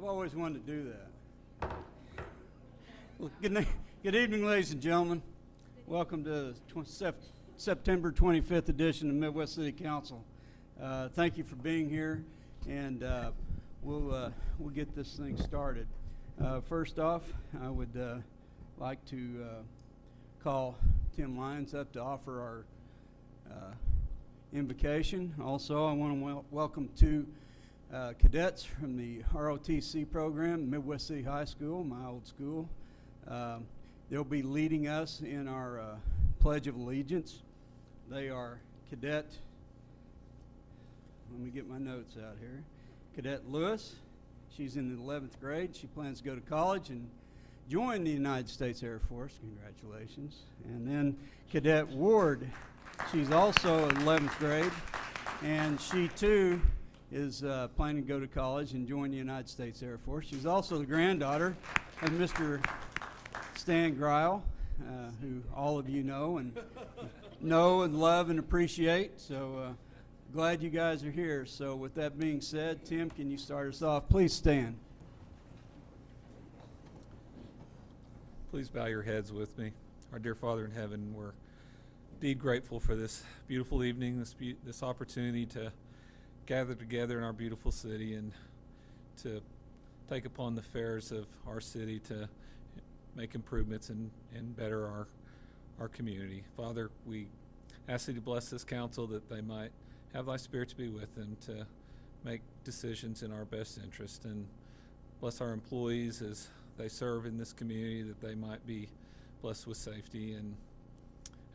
always wanted to do that. Well, good evening, ladies and gentlemen. Welcome to the September 25th edition of Midwest City Council. Thank you for being here, and we'll get this thing started. First off, I would like to call Tim Lyons up to offer our invocation. Also, I want to welcome two cadets from the ROTC program, Midwest City High School, my old school. They'll be leading us in our Pledge of Allegiance. They are Cadet, let me get my notes out here, Cadet Lewis. She's in the 11th grade. She plans to go to college and join the United States Air Force. Congratulations. And then Cadet Ward. She's also in 11th grade, and she too is planning to go to college and join the United States Air Force. She's also the granddaughter of Mr. Stan Greil, who all of you know and love and appreciate. So glad you guys are here. So with that being said, Tim, can you start us off? Please stand. Please bow your heads with me. Our dear Father in heaven, we're indeed grateful for this beautiful evening, this opportunity to gather together in our beautiful city and to take upon the affairs of our city to make improvements and better our community. Father, we ask you to bless this council that they might have thy spirit to be with them to make decisions in our best interest, and bless our employees as they serve in this community, that they might be blessed with safety, and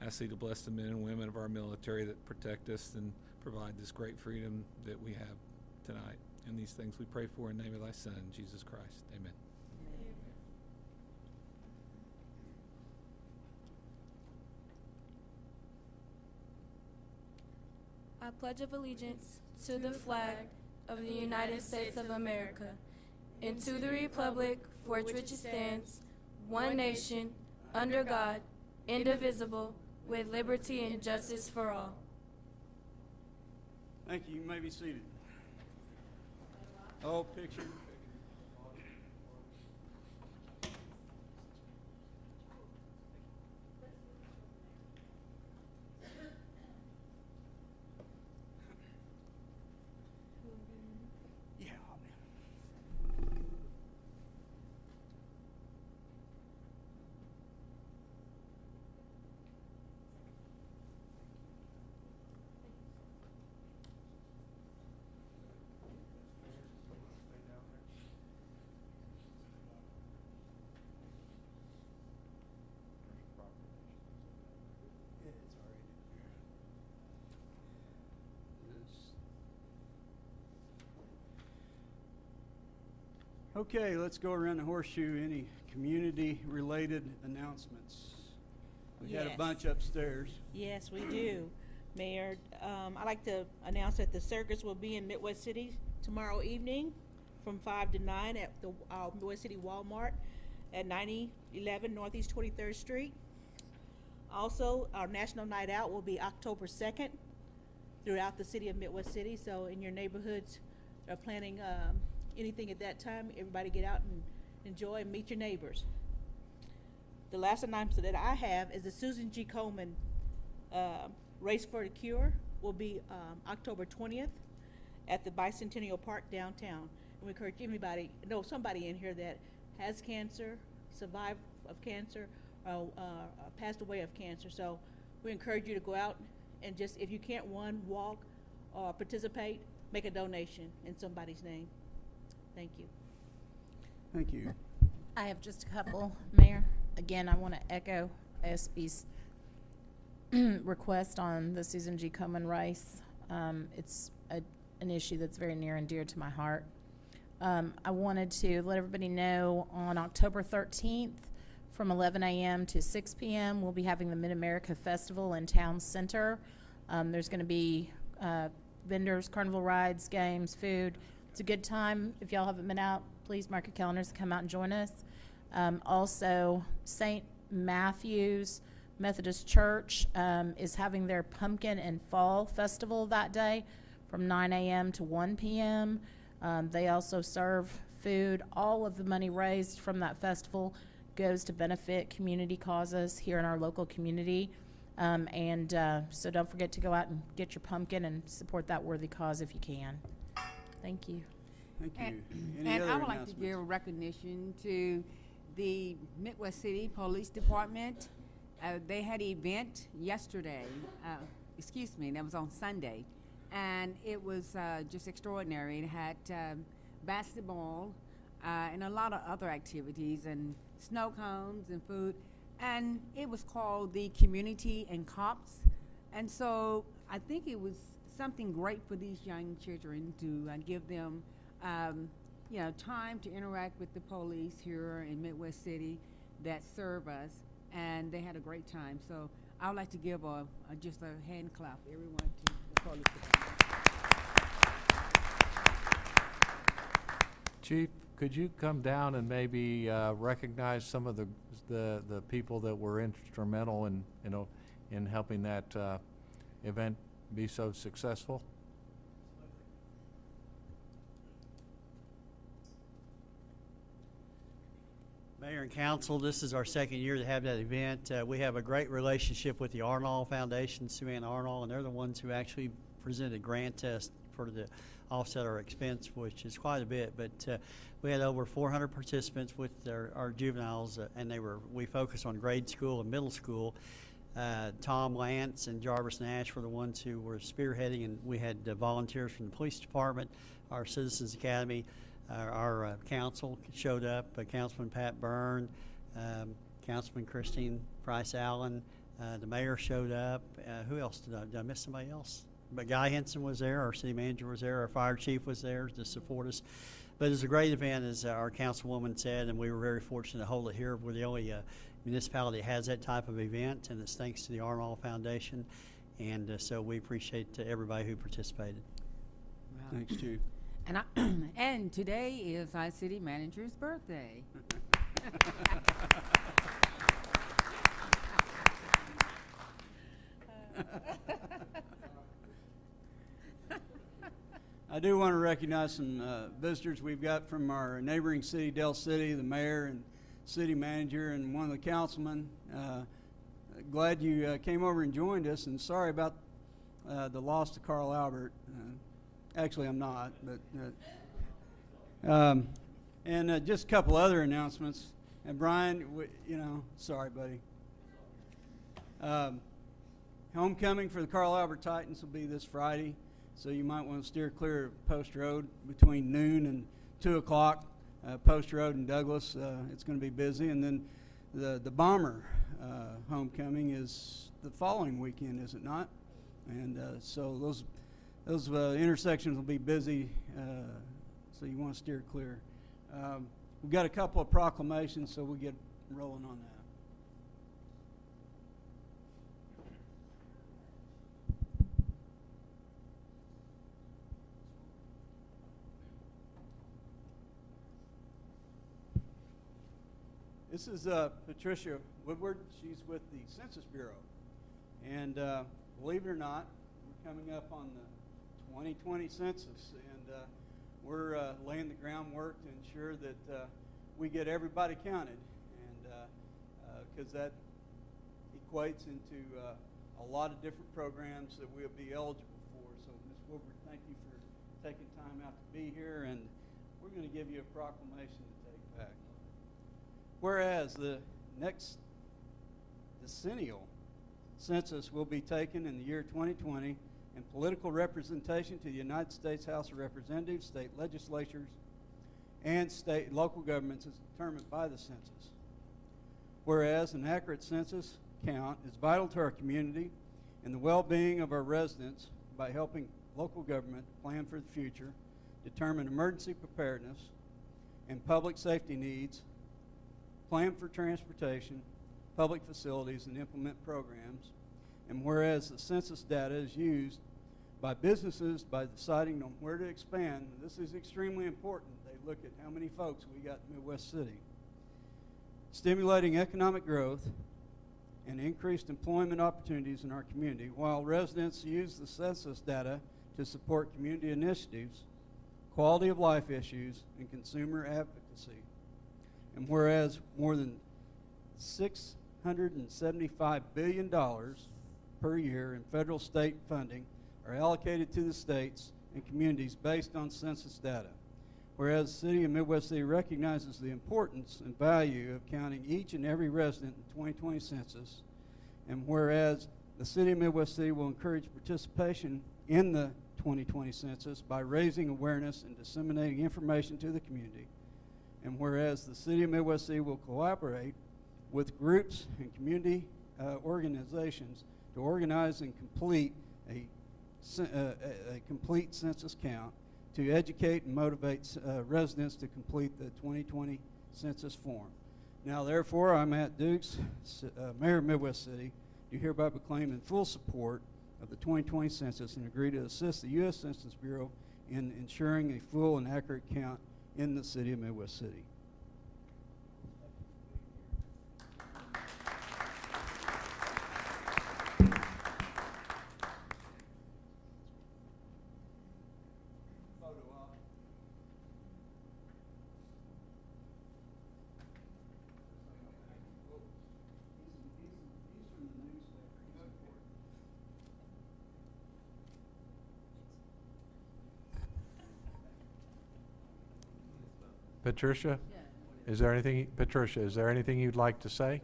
ask you to bless the men and women of our military that protect us and provide this great freedom that we have tonight. And these things we pray for in the name of thy Son, Jesus Christ. Amen. I pledge of allegiance to the flag of the United States of America and to the republic for which it stands, one nation, under God, indivisible, with liberty and justice for all. Thank you. You may be seated. Oh, picture. Yeah. Okay, let's go around the horseshoe. Any community-related announcements? We had a Yes. bunch upstairs. Yes, we do. Mayor, I'd like to announce that the circus will be in Midwest City tomorrow evening from 5 to 9 at the Midwest City Walmart at 9011 Northeast 23rd Street. Also, our National Night Out will be October 2nd throughout the city of Midwest City. So in your neighborhoods are planning anything at that time, everybody get out and enjoy and meet your neighbors. The last announcement that I have is the Susan G. Komen Race for the Cure will be October 20th at the Bicentennial Park downtown. And we encourage somebody in here that has cancer, survived of cancer, or passed away of cancer. So we encourage you to go out and just, if you can't run, walk, or participate, make a donation in somebody's name. Thank you. Thank you. I have just a couple, Mayor. Again, I want to echo ASB's request on the Susan G. Komen race. It's an issue that's very near and dear to my heart. I wanted to let everybody know on October 13th from 11 a.m. to 6 p.m. we'll be having the Mid-America Festival in Town Center. There's going to be vendors, carnival rides, games, food. It's a good time. If y'all haven't been out, please mark your calendars to come out and join us. Also, St. Matthew's Methodist Church is having their Pumpkin and Fall Festival that day from 9 a.m. to 1 p.m. They also serve food. All of the money raised from that festival goes to benefit community causes here in our local community. So don't forget to go out and get your pumpkin and support that worthy cause if you can. Thank you. Thank you. And Any other I would like to announcements? give recognition to the Midwest City Police Department. They had an event yesterday, that was on Sunday, and it was just extraordinary. It had basketball and a lot of other activities and snow cones and food, and it was called the Community and Cops. And so I think it was something great for these young children to give them time to interact with the police here in Midwest City that serve us, and they had a great time. So I would like to give just a hand clap, everyone, to the police department. Chief, could you come down and maybe recognize some of the people that were instrumental in helping that event be so successful? Mayor and Council, this is our second year to have that event. We have a great relationship with the Arnold Foundation, Sue Ann Arnold, and they're the ones who actually presented a grant test for the offset our expense, which is quite a bit. But we had over 400 participants with our juveniles, and we focused on grade school and middle school. Tom Lance and Jarvis Nash were the ones who were spearheading, and we had volunteers from the police department, our Citizens Academy. Our council showed up, Councilman Pat Byrne, Councilman Christine Price Allen, the mayor showed up. Who else did I miss somebody else? But Guy Henson was there, our city manager was there, our fire chief was there to support us. But it was a great event, as our councilwoman said, and we were very fortunate to hold it here. We're the only municipality that has that type of event, and it's thanks to the Arnold Foundation. And so we appreciate everybody who participated. Thanks, Chief. And today is our city manager's birthday. I do want to recognize some visitors we've got from our neighboring city, Del City, the mayor and city manager and one of the councilmen. Glad you came over and joined us, and sorry about the loss to Carl Albert. Actually, I'm not, but just a couple other announcements. And Brian, sorry, buddy. Homecoming for the Carl Albert Titans will be this Friday, so you might want to steer clear of Post Road between noon and 2 o'clock. Post Road in Douglas, it's going to be busy. And then the Bomber homecoming is the following weekend, is it not? And so those intersections will be busy, so you want to steer clear. We've got a couple of proclamations, so we'll get rolling on that. This is Patricia Woodward. She's with the Census Bureau. And believe it or not, we're coming up on the 2020 census, and we're laying the groundwork to ensure that we get everybody counted, and because that equates into a lot of different programs that we'll be eligible for. So, Ms. Woodward, thank you for taking time out to be here, and we're going to give you a proclamation to take back. Whereas the next decennial census will be taken in the year 2020, and political representation to the United States House of Representatives, state legislatures, and state and local governments is determined by the census. Whereas an accurate census count is vital to our community and the well-being of our residents by helping local government plan for the future, determine emergency preparedness and public safety needs, plan for transportation, public facilities, and implement programs. And whereas the census data is used by businesses by deciding on where to expand, this is extremely important. They look at how many folks we got in Midwest City. Stimulating economic growth and increased employment opportunities in our community, while residents use the census data to support community initiatives, quality of life issues, and consumer advocacy. And whereas more than $675 billion per year in federal state funding are allocated to the states and communities based on census data. Whereas the City of Midwest City recognizes the importance and value of counting each and every resident in the 2020 census, and whereas the City of Midwest City will encourage participation in the 2020 census by raising awareness and disseminating information to the community, and whereas the City of Midwest City will collaborate with groups and community organizations to organize and complete a complete census count, to educate and motivate residents to complete the 2020 census form. Now, therefore, I, Matt Dukes, Mayor of Midwest City, do hereby proclaim in full support of the 2020 census and agree to assist the U.S. Census Bureau in ensuring a full and accurate count in the City of Midwest City. Patricia, is there anything, Patricia, is there anything you'd like to say?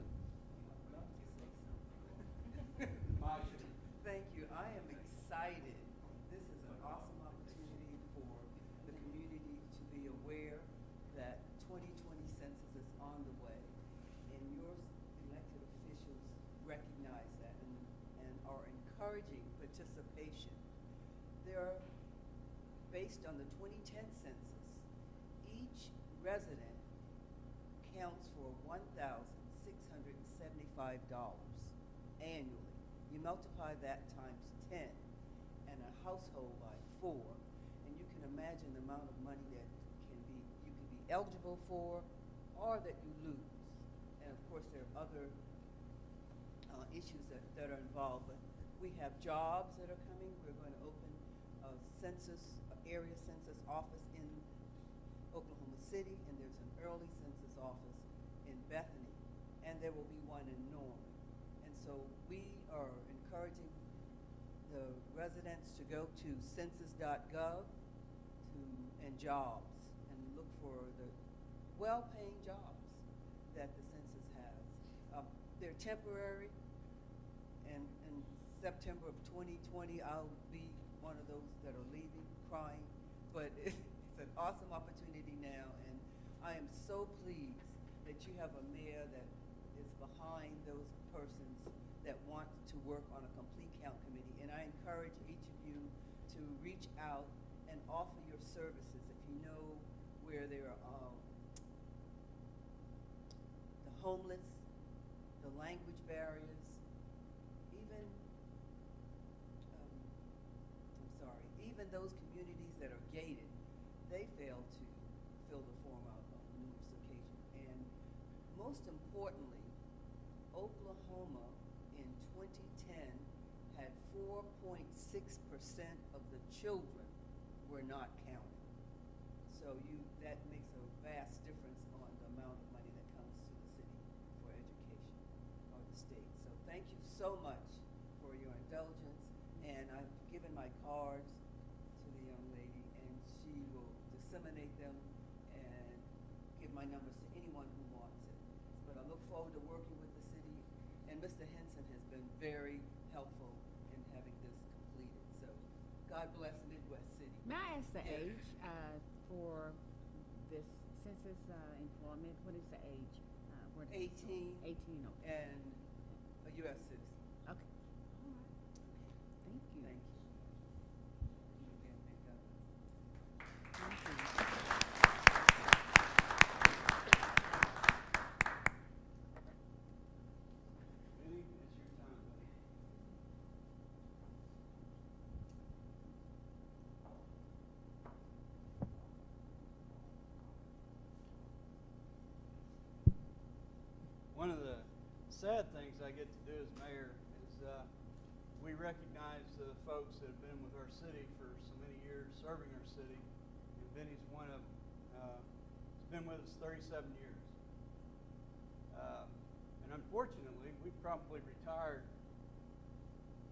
Thank you. I am excited. This is an awesome opportunity for the community to be aware that 2020 census is on the way. And your elected officials recognize that and are encouraging participation. They're based on the 2010 census. Each resident counts for $1,675 annually. You multiply that times 10 and a household by 4, and you can imagine the amount of money that you can be eligible for or that you lose. And of course there are other issues that are involved, but we have jobs that are coming. We're going to open a area census office in Oklahoma City, and there's an early census office in Bethany, and there will be one in Norman. And so we are encouraging the residents to go to census.gov and jobs and look for the well-paying jobs that the census has. They're temporary, and in September of 2020, I'll be one of those that are leaving crying, but it's an awesome opportunity now, and I am so pleased that you have a mayor that is behind those persons that want to work on a complete count committee. And I encourage each of you to reach out and offer your services if you know where there are the homeless, the language barriers, even those communities that are gated, they fail to fill the form out on numerous occasions. And most importantly, Oklahoma in 2010 had 4.6% of the children were not counted. So that makes a vast difference on the amount of money that comes to the city for education or the state. So thank you so much for your indulgence, and I've given my cards to the young lady, and she will disseminate them and give my numbers to anyone who wants it. But I look forward to working with the city, and Mr. Henson has been very helpful in having this completed. So God bless Midwest City. May I ask the Yes. age for this census employment? What is the age? 18 18, okay. and a U.S. citizen. Okay. All right. Thank you. Thank you. You can pick up. Thank you. Benny, it's your time, buddy. One of the sad things I get to do as mayor is we recognize the folks that have been with our city for so many years, serving our city, and Benny's one of them. He's been with us 37 years. And unfortunately, we probably retired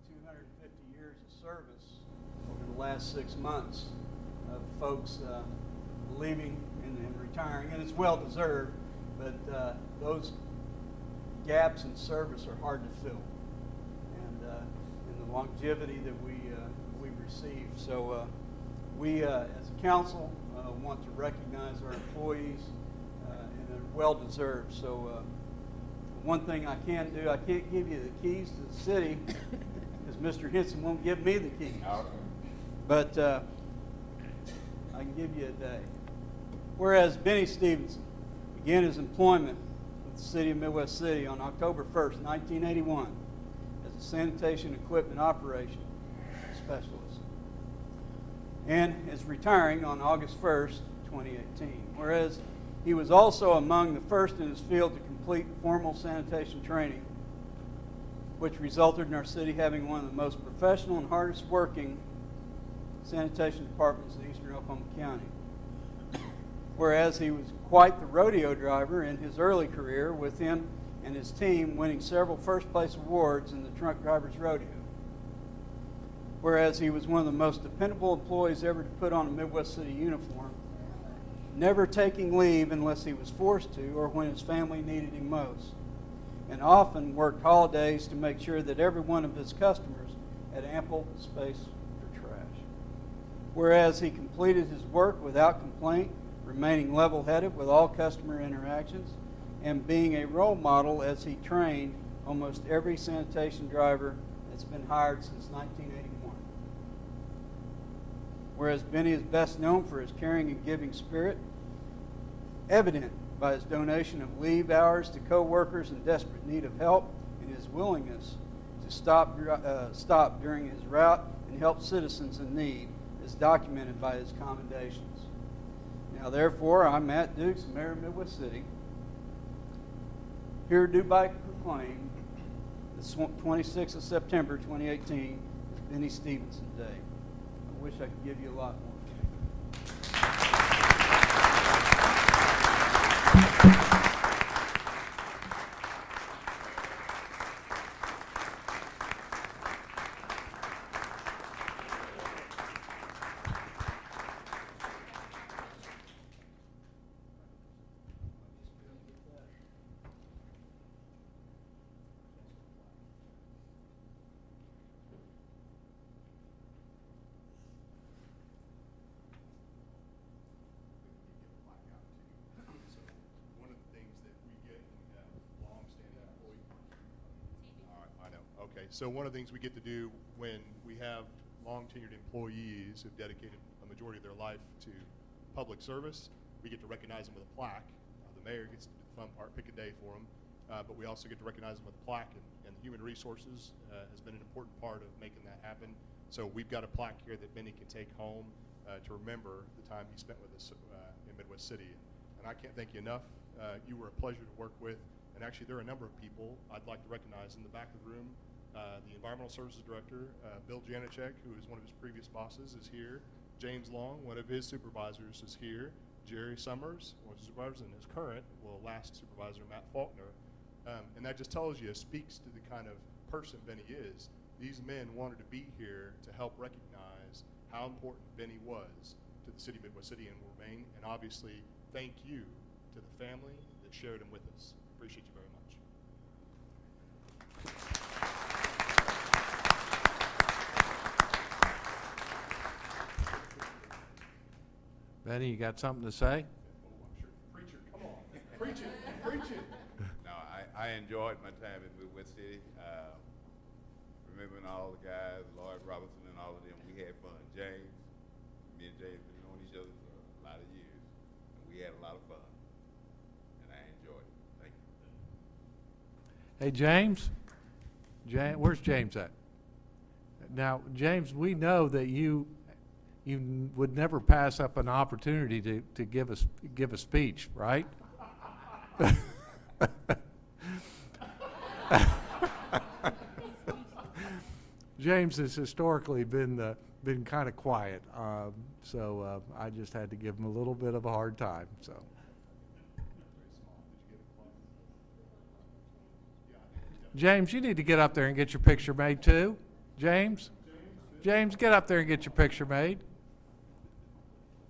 250 years of service over the last 6 months of folks leaving and retiring, and it's well deserved, but those gaps in service are hard to fill, and the longevity that we receive. So we, as a council, want to recognize our employees, and they're well deserved. So one thing I can do, I can't give you the keys to the city because Mr. Henson won't give me the keys. But I can give you a day. Whereas Benny Stevenson began his employment with the city of Midwest City on October 1st, 1981 as a sanitation equipment operation specialist, and is retiring on August 1st, 2018. Whereas he was also among the first in his field to complete formal sanitation training, which resulted in our city having one of the most professional and hardest working sanitation departments in eastern Oklahoma County. Whereas he was quite the rodeo driver in his early career, with him and his team winning several first place awards in the Trunk Drivers Rodeo. Whereas he was one of the most dependable employees ever to put on a Midwest City uniform, never taking leave unless he was forced to or when his family needed him most, and often worked holidays to make sure that every one of his customers had ample space for trash. Whereas he completed his work without complaint, remaining level-headed with all customer interactions, and being a role model as he trained almost every sanitation driver that's been hired since 1981. Whereas Benny is best known for his caring and giving spirit, evident by his donation of leave hours to co-workers in desperate need of help, and his willingness to stop during his route and help citizens in need, is documented by his commendations. Now, therefore, I, Matt Dukes, Mayor of Midwest City, here do by proclaim the 26th of September 2018 is Benny Stevenson Day. I wish I could give you a lot more. Okay, so one of the things we get to do when we have long-tenured employees who've dedicated a majority of their life to public service, we get to recognize them with a plaque. The mayor gets to do the fun part, pick a day for them, but we also get to recognize them with a plaque, and Human Resources has been an important part of making that happen. So we've got a plaque here that Benny can take home to remember the time he spent with us in Midwest City. And I can't thank you enough. You were a pleasure to work with, and actually there are a number of people I'd like to recognize in the back of the room. The Environmental Services Director, Bill Janicek, who is one of his previous bosses, is here. James Long, one of his supervisors, is here. Jerry Summers, one of his supervisors, and his current, last supervisor, Matt Faulkner. And that just tells you, speaks to the kind of person Benny is. These men wanted to be here to help recognize how important Benny was to the city of Midwest City and will remain. And obviously, thank you to the family that shared him with us. Appreciate you very much. Benny, you got something to say? Oh, I'm sure. Preacher, come on. Preach it. Preach it. No, I enjoyed my time in Midwest City. Remembering all the guys, Lloyd Robinson and all of them, we had fun. James, me and James have known each other for a lot of years, and we had a lot of fun, and I enjoyed it. Thank you. Hey, James? Where's James at? Now, James, we know that you would never pass up an opportunity to give a speech, right? James has historically been kind of quiet, so I just had to give him a little bit of a hard time. So, James, you need to get up there and get your picture made too. James, get up there and get your picture made.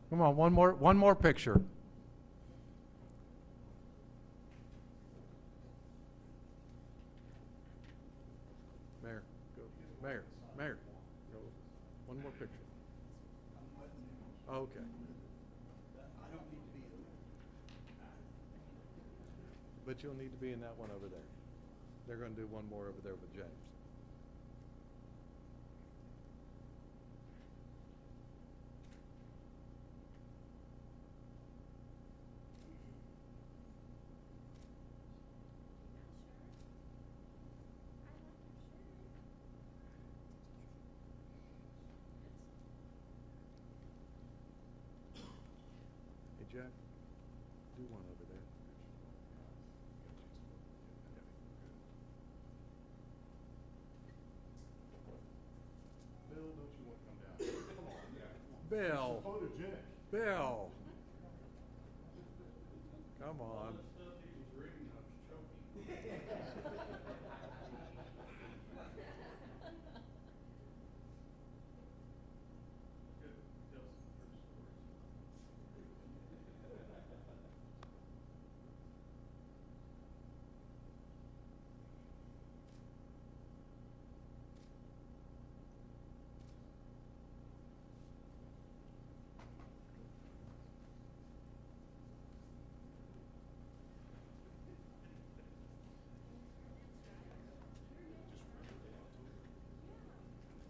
Come on, one more picture. Mayor, go. One more picture. Okay. But you'll need to be in that one over there. They're going to do one more over there with James. Jack, do one over there. Bill, don't you want to come down? Come on, yeah. Bill. Photogenic. Bill. Come on.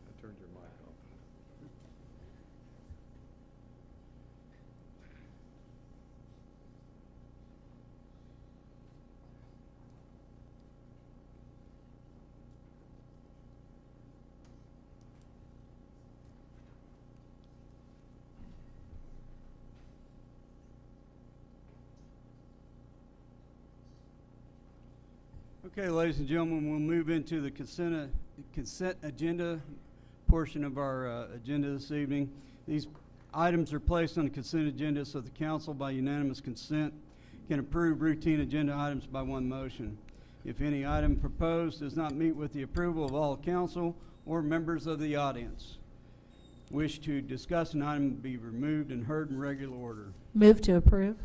I turned your mic off. Okay, ladies and gentlemen, we'll move into the consent agenda portion of our agenda this evening. These items are placed on the consent agenda so the council, by unanimous consent, can approve routine agenda items by one motion. If any item proposed does not meet with the approval of all council or members of the audience, wish to discuss an item be removed and heard in regular order. Move to approve.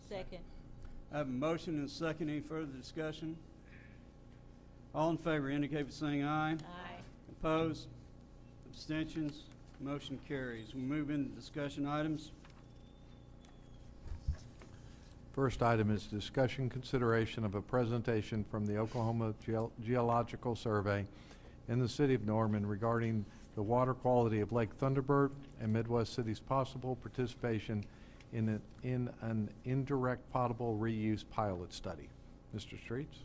Second. I have a motion and a second. Any further discussion? All in favor indicate by saying aye. Aye. Opposed? Abstentions? Motion carries. We move into discussion items. First item is discussion consideration of a presentation from the Oklahoma Geological Survey in the city of Norman regarding the water quality of Lake Thunderbird and Midwest City's possible participation in an indirect potable reuse pilot study. Mr. Streets?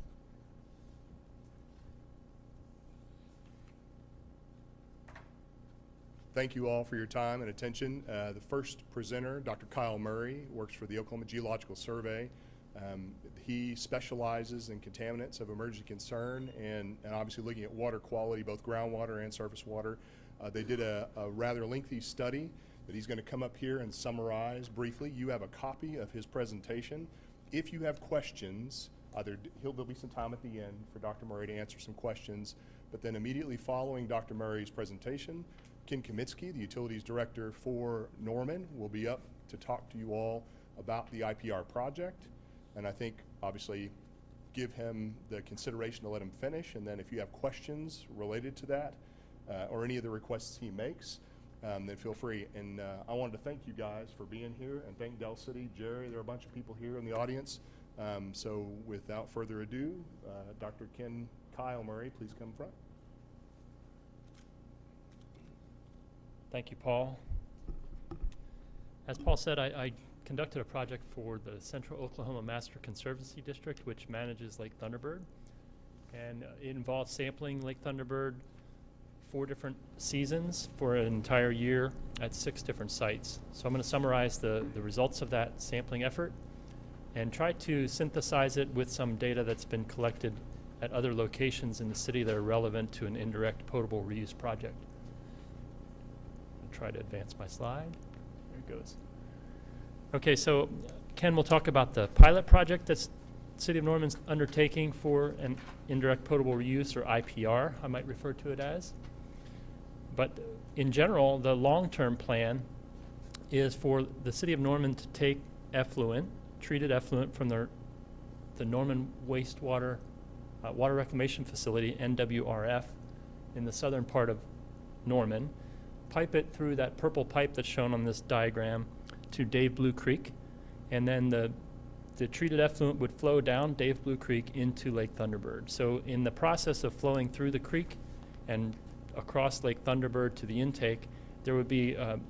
Thank you all for your time and attention. The first presenter, Dr. Kyle Murray, works for the Oklahoma Geological Survey. He specializes in contaminants of emergency concern and obviously looking at water quality, both groundwater and surface water. They did a rather lengthy study that he's going to come up here and summarize briefly. You have a copy of his presentation. If you have questions, there'll be some time at the end for Dr. Murray to answer some questions, but then immediately following Dr. Murray's presentation, Ken Kamitsky, the Utilities Director for Norman, will be up to talk to you all about the IPR project. And I think, obviously, give him the consideration to let him finish, and then if you have questions related to that or any of the requests he makes, then feel free. And I wanted to thank you guys for being here and thank Del City, Jerry. There are a bunch of people here in the audience. So without further ado, Dr. Kyle Murray, please come front. Thank you, Paul. As Paul said, I conducted a project for the Central Oklahoma Master Conservancy District, which manages Lake Thunderbird. And it involved sampling Lake Thunderbird 4 different seasons for an entire year at 6 different sites. So I'm going to summarize the results of that sampling effort and try to synthesize it with some data that's been collected at other locations in the city that are relevant to an indirect potable reuse project. I'll try to advance my slide. There it goes. Okay, so Ken will talk about the pilot project that's City of Norman's undertaking for an indirect potable reuse, or IPR, I might refer to it as. But in general, the long-term plan is for the City of Norman to take effluent, treated effluent from the Norman Wastewater Water Reclamation Facility, NWRF, in the southern part of Norman, pipe it through that purple pipe that's shown on this diagram to Dave Blue Creek, and then the treated effluent would flow down Dave Blue Creek into Lake Thunderbird. So in the process of flowing through the creek and across Lake Thunderbird to the intake, there would be an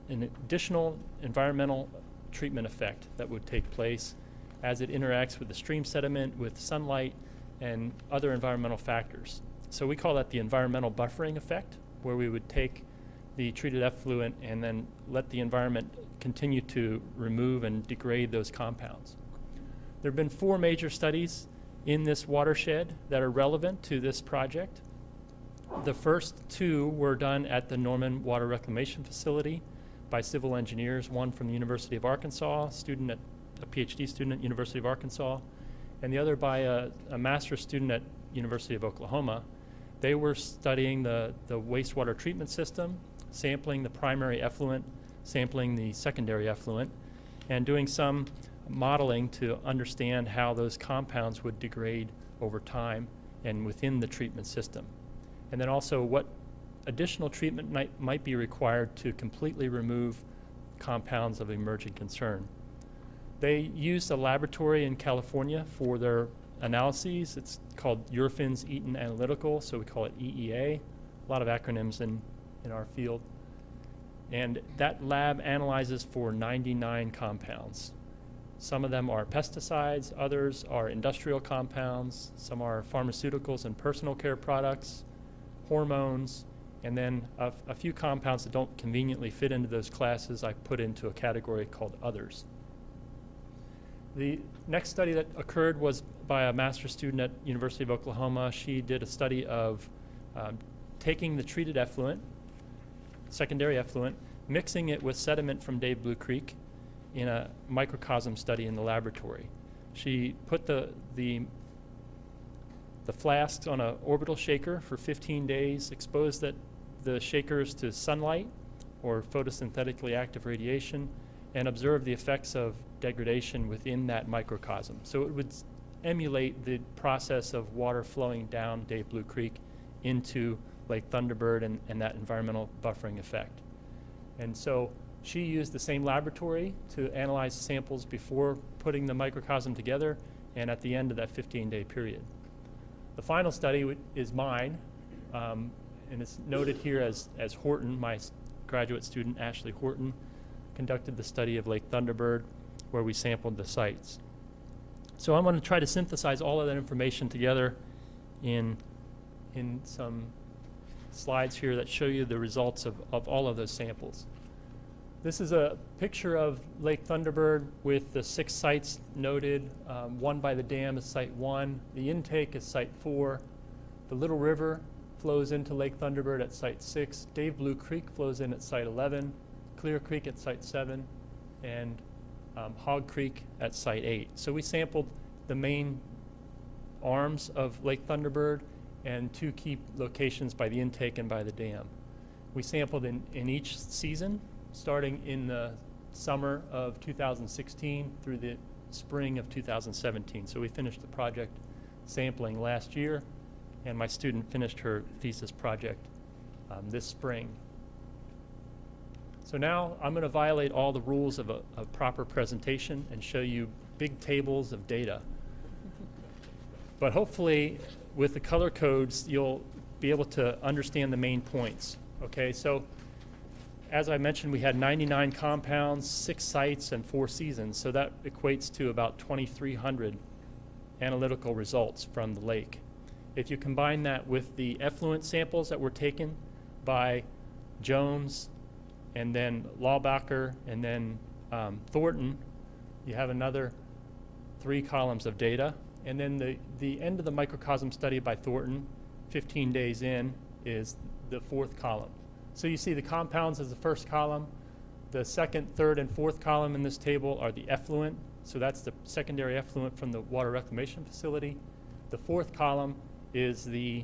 additional environmental treatment effect that would take place as it interacts with the stream sediment, with sunlight, and other environmental factors. So we call that the environmental buffering effect, where we would take the treated effluent and then let the environment continue to remove and degrade those compounds. There have been 4 major studies in this watershed that are relevant to this project. The first 2 were done at the Norman Water Reclamation Facility by civil engineers, one from the University of Arkansas, a PhD student at University of Arkansas, and the other by a master's student at University of Oklahoma. They were studying the wastewater treatment system, sampling the primary effluent, sampling the secondary effluent, and doing some modeling to understand how those compounds would degrade over time and within the treatment system. And then also what additional treatment might be required to completely remove compounds of emerging concern. They used a laboratory in California for their analyses. It's called Eurofins Eaton Analytical, so we call it EEA. A lot of acronyms in our field. And that lab analyzes for 99 compounds. Some of them are pesticides, others are industrial compounds, some are pharmaceuticals and personal care products, hormones, and then a few compounds that don't conveniently fit into those classes I put into a category called others. The next study that occurred was by a master's student at University of Oklahoma. She did a study of taking the treated effluent, secondary effluent, mixing it with sediment from Dave Blue Creek in a microcosm study in the laboratory. She put the flasks on an orbital shaker for 15 days, exposed the shakers to sunlight or photosynthetically active radiation, and observed the effects of degradation within that microcosm. So it would emulate the process of water flowing down Dave Blue Creek into Lake Thunderbird and that environmental buffering effect. And so she used the same laboratory to analyze samples before putting the microcosm together and at the end of that 15-day period. The final study is mine, and it's noted here as Horton. My graduate student, Ashley Horton, conducted the study of Lake Thunderbird, where we sampled the sites. So I'm going to try to synthesize all of that information together in some slides here that show you the results of all of those samples. This is a picture of Lake Thunderbird with the 6 sites noted. One by the dam is site 1. The intake is site 4. The Little River flows into Lake Thunderbird at site 6. Dave Blue Creek flows in at site 11. Clear Creek at site 7. And Hog Creek at site 8. So we sampled the main arms of Lake Thunderbird and 2 key locations by the intake and by the dam. We sampled in each season, starting in the summer of 2016 through the spring of 2017. So we finished the project sampling last year, and my student finished her thesis project this spring. So now I'm going to violate all the rules of a proper presentation and show you big tables of data. But hopefully, with the color codes, you'll be able to understand the main points. Okay, so as I mentioned, we had 99 compounds, 6 sites, and 4 seasons. So that equates to about 2,300 analytical results from the lake. If you combine that with the effluent samples that were taken by Jones, and then Laubacher, and then Thornton, you have another 3 columns of data. And then the end of the microcosm study by Thornton, 15 days in, is the fourth column. So you see the compounds as the first column. The second, third, and fourth column in this table are the effluent. So that's the secondary effluent from the water reclamation facility. The fourth column is the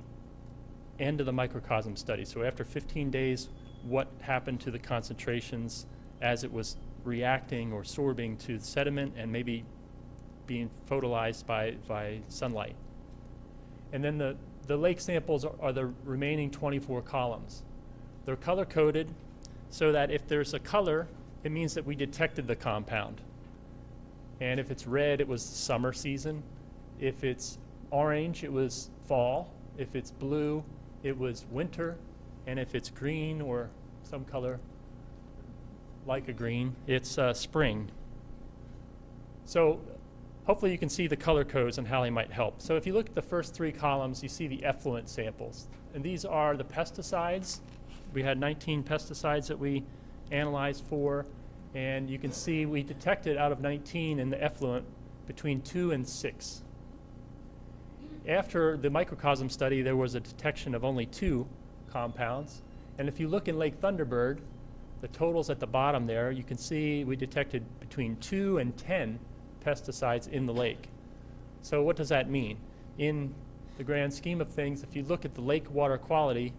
end of the microcosm study. So after 15 days, what happened to the concentrations as it was reacting or sorbing to the sediment and maybe being photolyzed by sunlight. And then the lake samples are the remaining 24 columns. They're color-coded so that if there's a color, it means that we detected the compound. And if it's red, it was summer season. If it's orange, it was fall. If it's blue, it was winter. And if it's green or some color like a green, it's spring. So hopefully you can see the color codes and how they might help. So if you look at the first three columns, you see the effluent samples. And these are the pesticides. We had 19 pesticides that we analyzed for. And you can see we detected out of 19 in the effluent between 2 and 6. After the microcosm study, there was a detection of only 2 compounds. And if you look in Lake Thunderbird, the totals at the bottom there, you can see we detected between 2 and 10 pesticides in the lake. So what does that mean? In the grand scheme of things, if you look at the lake water quality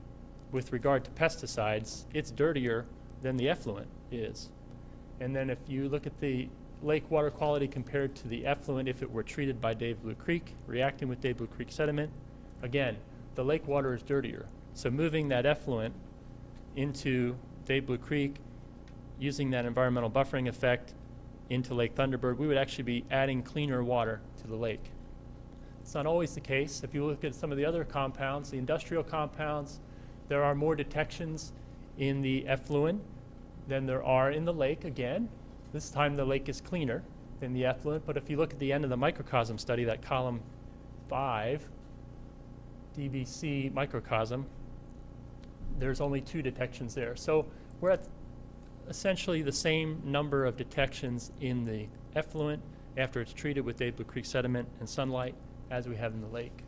with regard to pesticides, it's dirtier than the effluent is. And then if you look at the lake water quality compared to the effluent if it were treated by Dave Blue Creek, reacting with Dave Blue Creek sediment, again, the lake water is dirtier. So moving that effluent into Dave Blue Creek, using that environmental buffering effect into Lake Thunderbird, we would actually be adding cleaner water to the lake. It's not always the case. If you look at some of the other compounds, the industrial compounds, there are more detections in the effluent than there are in the lake again. This time the lake is cleaner than the effluent, but if you look at the end of the microcosm study, that column 5, DBC microcosm, there's only 2 detections there. So we're at essentially the same number of detections in the effluent after it's treated with Dave Blue Creek sediment and sunlight as we have in the lake.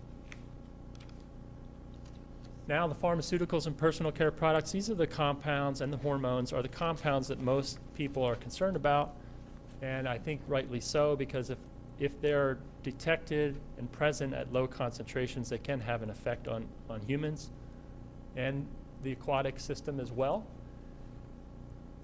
Now the pharmaceuticals and personal care products, these are the compounds, and the hormones are the compounds that most people are concerned about, and I think rightly so, because if they're detected and present at low concentrations, they can have an effect on humans and the aquatic system as well.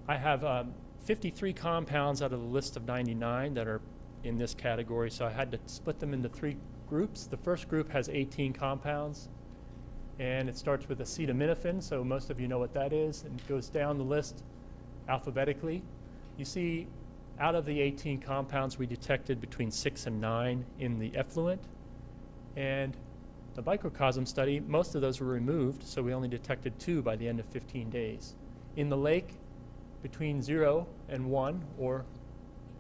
I have 53 compounds out of the list of 99 that are in this category, so I had to split them into 3 groups. The first group has 18 compounds, and it starts with acetaminophen, so most of you know what that is, and it goes down the list alphabetically. You see, out of the 18 compounds, we detected between 6 and 9 in the effluent, and the microcosm study, most of those were removed, so we only detected 2 by the end of 15 days. In the lake, between 0 and 1, or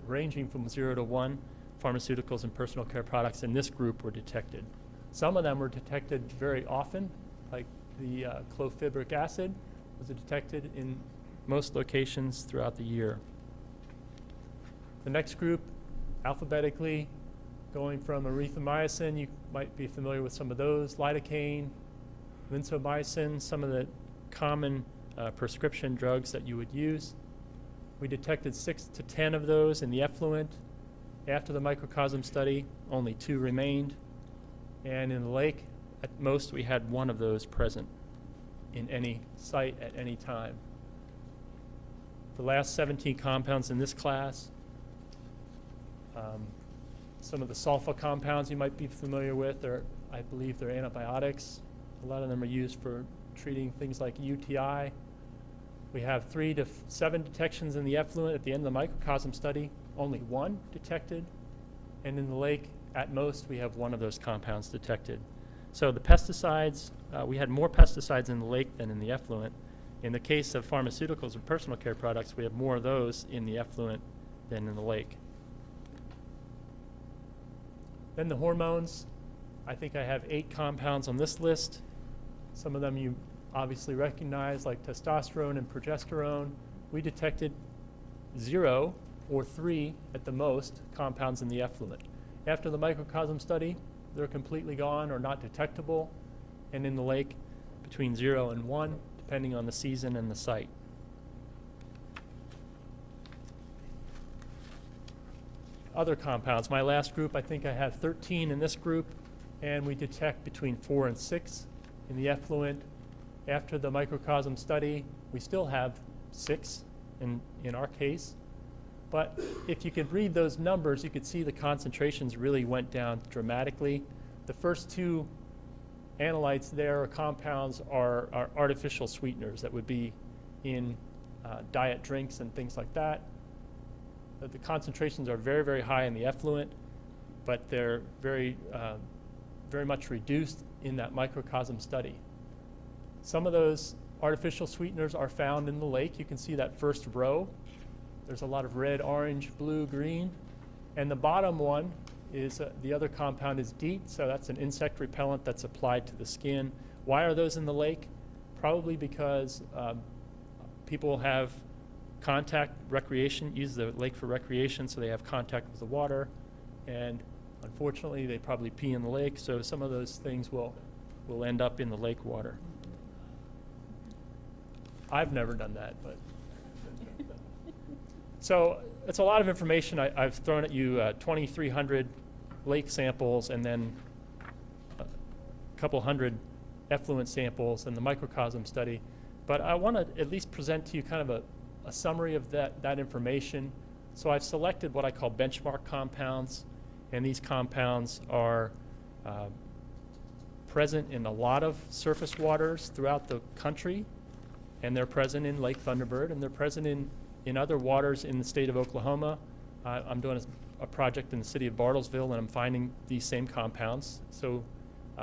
ranging from 0 to 1, pharmaceuticals and personal care products in this group were detected. Some of them were detected very often, like the clofibric acid was detected in most locations throughout the year. The next group, alphabetically, going from erythromycin, you might be familiar with some of those, lidocaine, linsomycin, some of the common prescription drugs that you would use. We detected 6 to 10 of those in the effluent. After the microcosm study, only 2 remained. And in the lake, at most, we had 1 of those present in any site at any time. The last 17 compounds in this class, some of the sulfa compounds you might be familiar with, I believe they're antibiotics. A lot of them are used for treating things like UTI. We have 3 to 7 detections in the effluent at the end of the microcosm study, only 1 detected. And in the lake, at most, we have 1 of those compounds detected. So the pesticides, we had more pesticides in the lake than in the effluent. In the case of pharmaceuticals and personal care products, we have more of those in the effluent than in the lake. Then the hormones, I think I have 8 compounds on this list. Some of them you obviously recognize, like testosterone and progesterone. We detected 0 or 3 at the most compounds in the effluent. After the microcosm study, they're completely gone or not detectable, and in the lake between 0 and 1, depending on the season and the site. Other compounds. My last group, I think I have 13 in this group, and we detect between 4 and 6 in the effluent. After the microcosm study, we still have 6 in our case. But if you could read those numbers, you could see the concentrations really went down dramatically. The first 2 analytes there, or compounds, are artificial sweeteners that would be in diet drinks and things like that. The concentrations are very, very high in the effluent, but they're very much reduced in that microcosm study. Some of those artificial sweeteners are found in the lake. You can see that first row. There's a lot of red, orange, blue, green. And the bottom one is, the other compound is DEET, so that's an insect repellent that's applied to the skin. Why are those in the lake? Probably because people have contact, recreation, use the lake for recreation, so they have contact with the water. And unfortunately, they probably pee in the lake, so some of those things will end up in the lake water. I've never done that, but. So it's a lot of information. I've thrown at you 2,300 lake samples and then a couple hundred effluent samples and the microcosm study. But I want to at least present to you kind of a summary of that information. So I've selected what I call benchmark compounds, and these compounds are present in a lot of surface waters throughout the country, and they're present in Lake Thunderbird, and they're present in other waters in the state of Oklahoma. I'm doing a project in the city of Bartlesville, and I'm finding these same compounds. So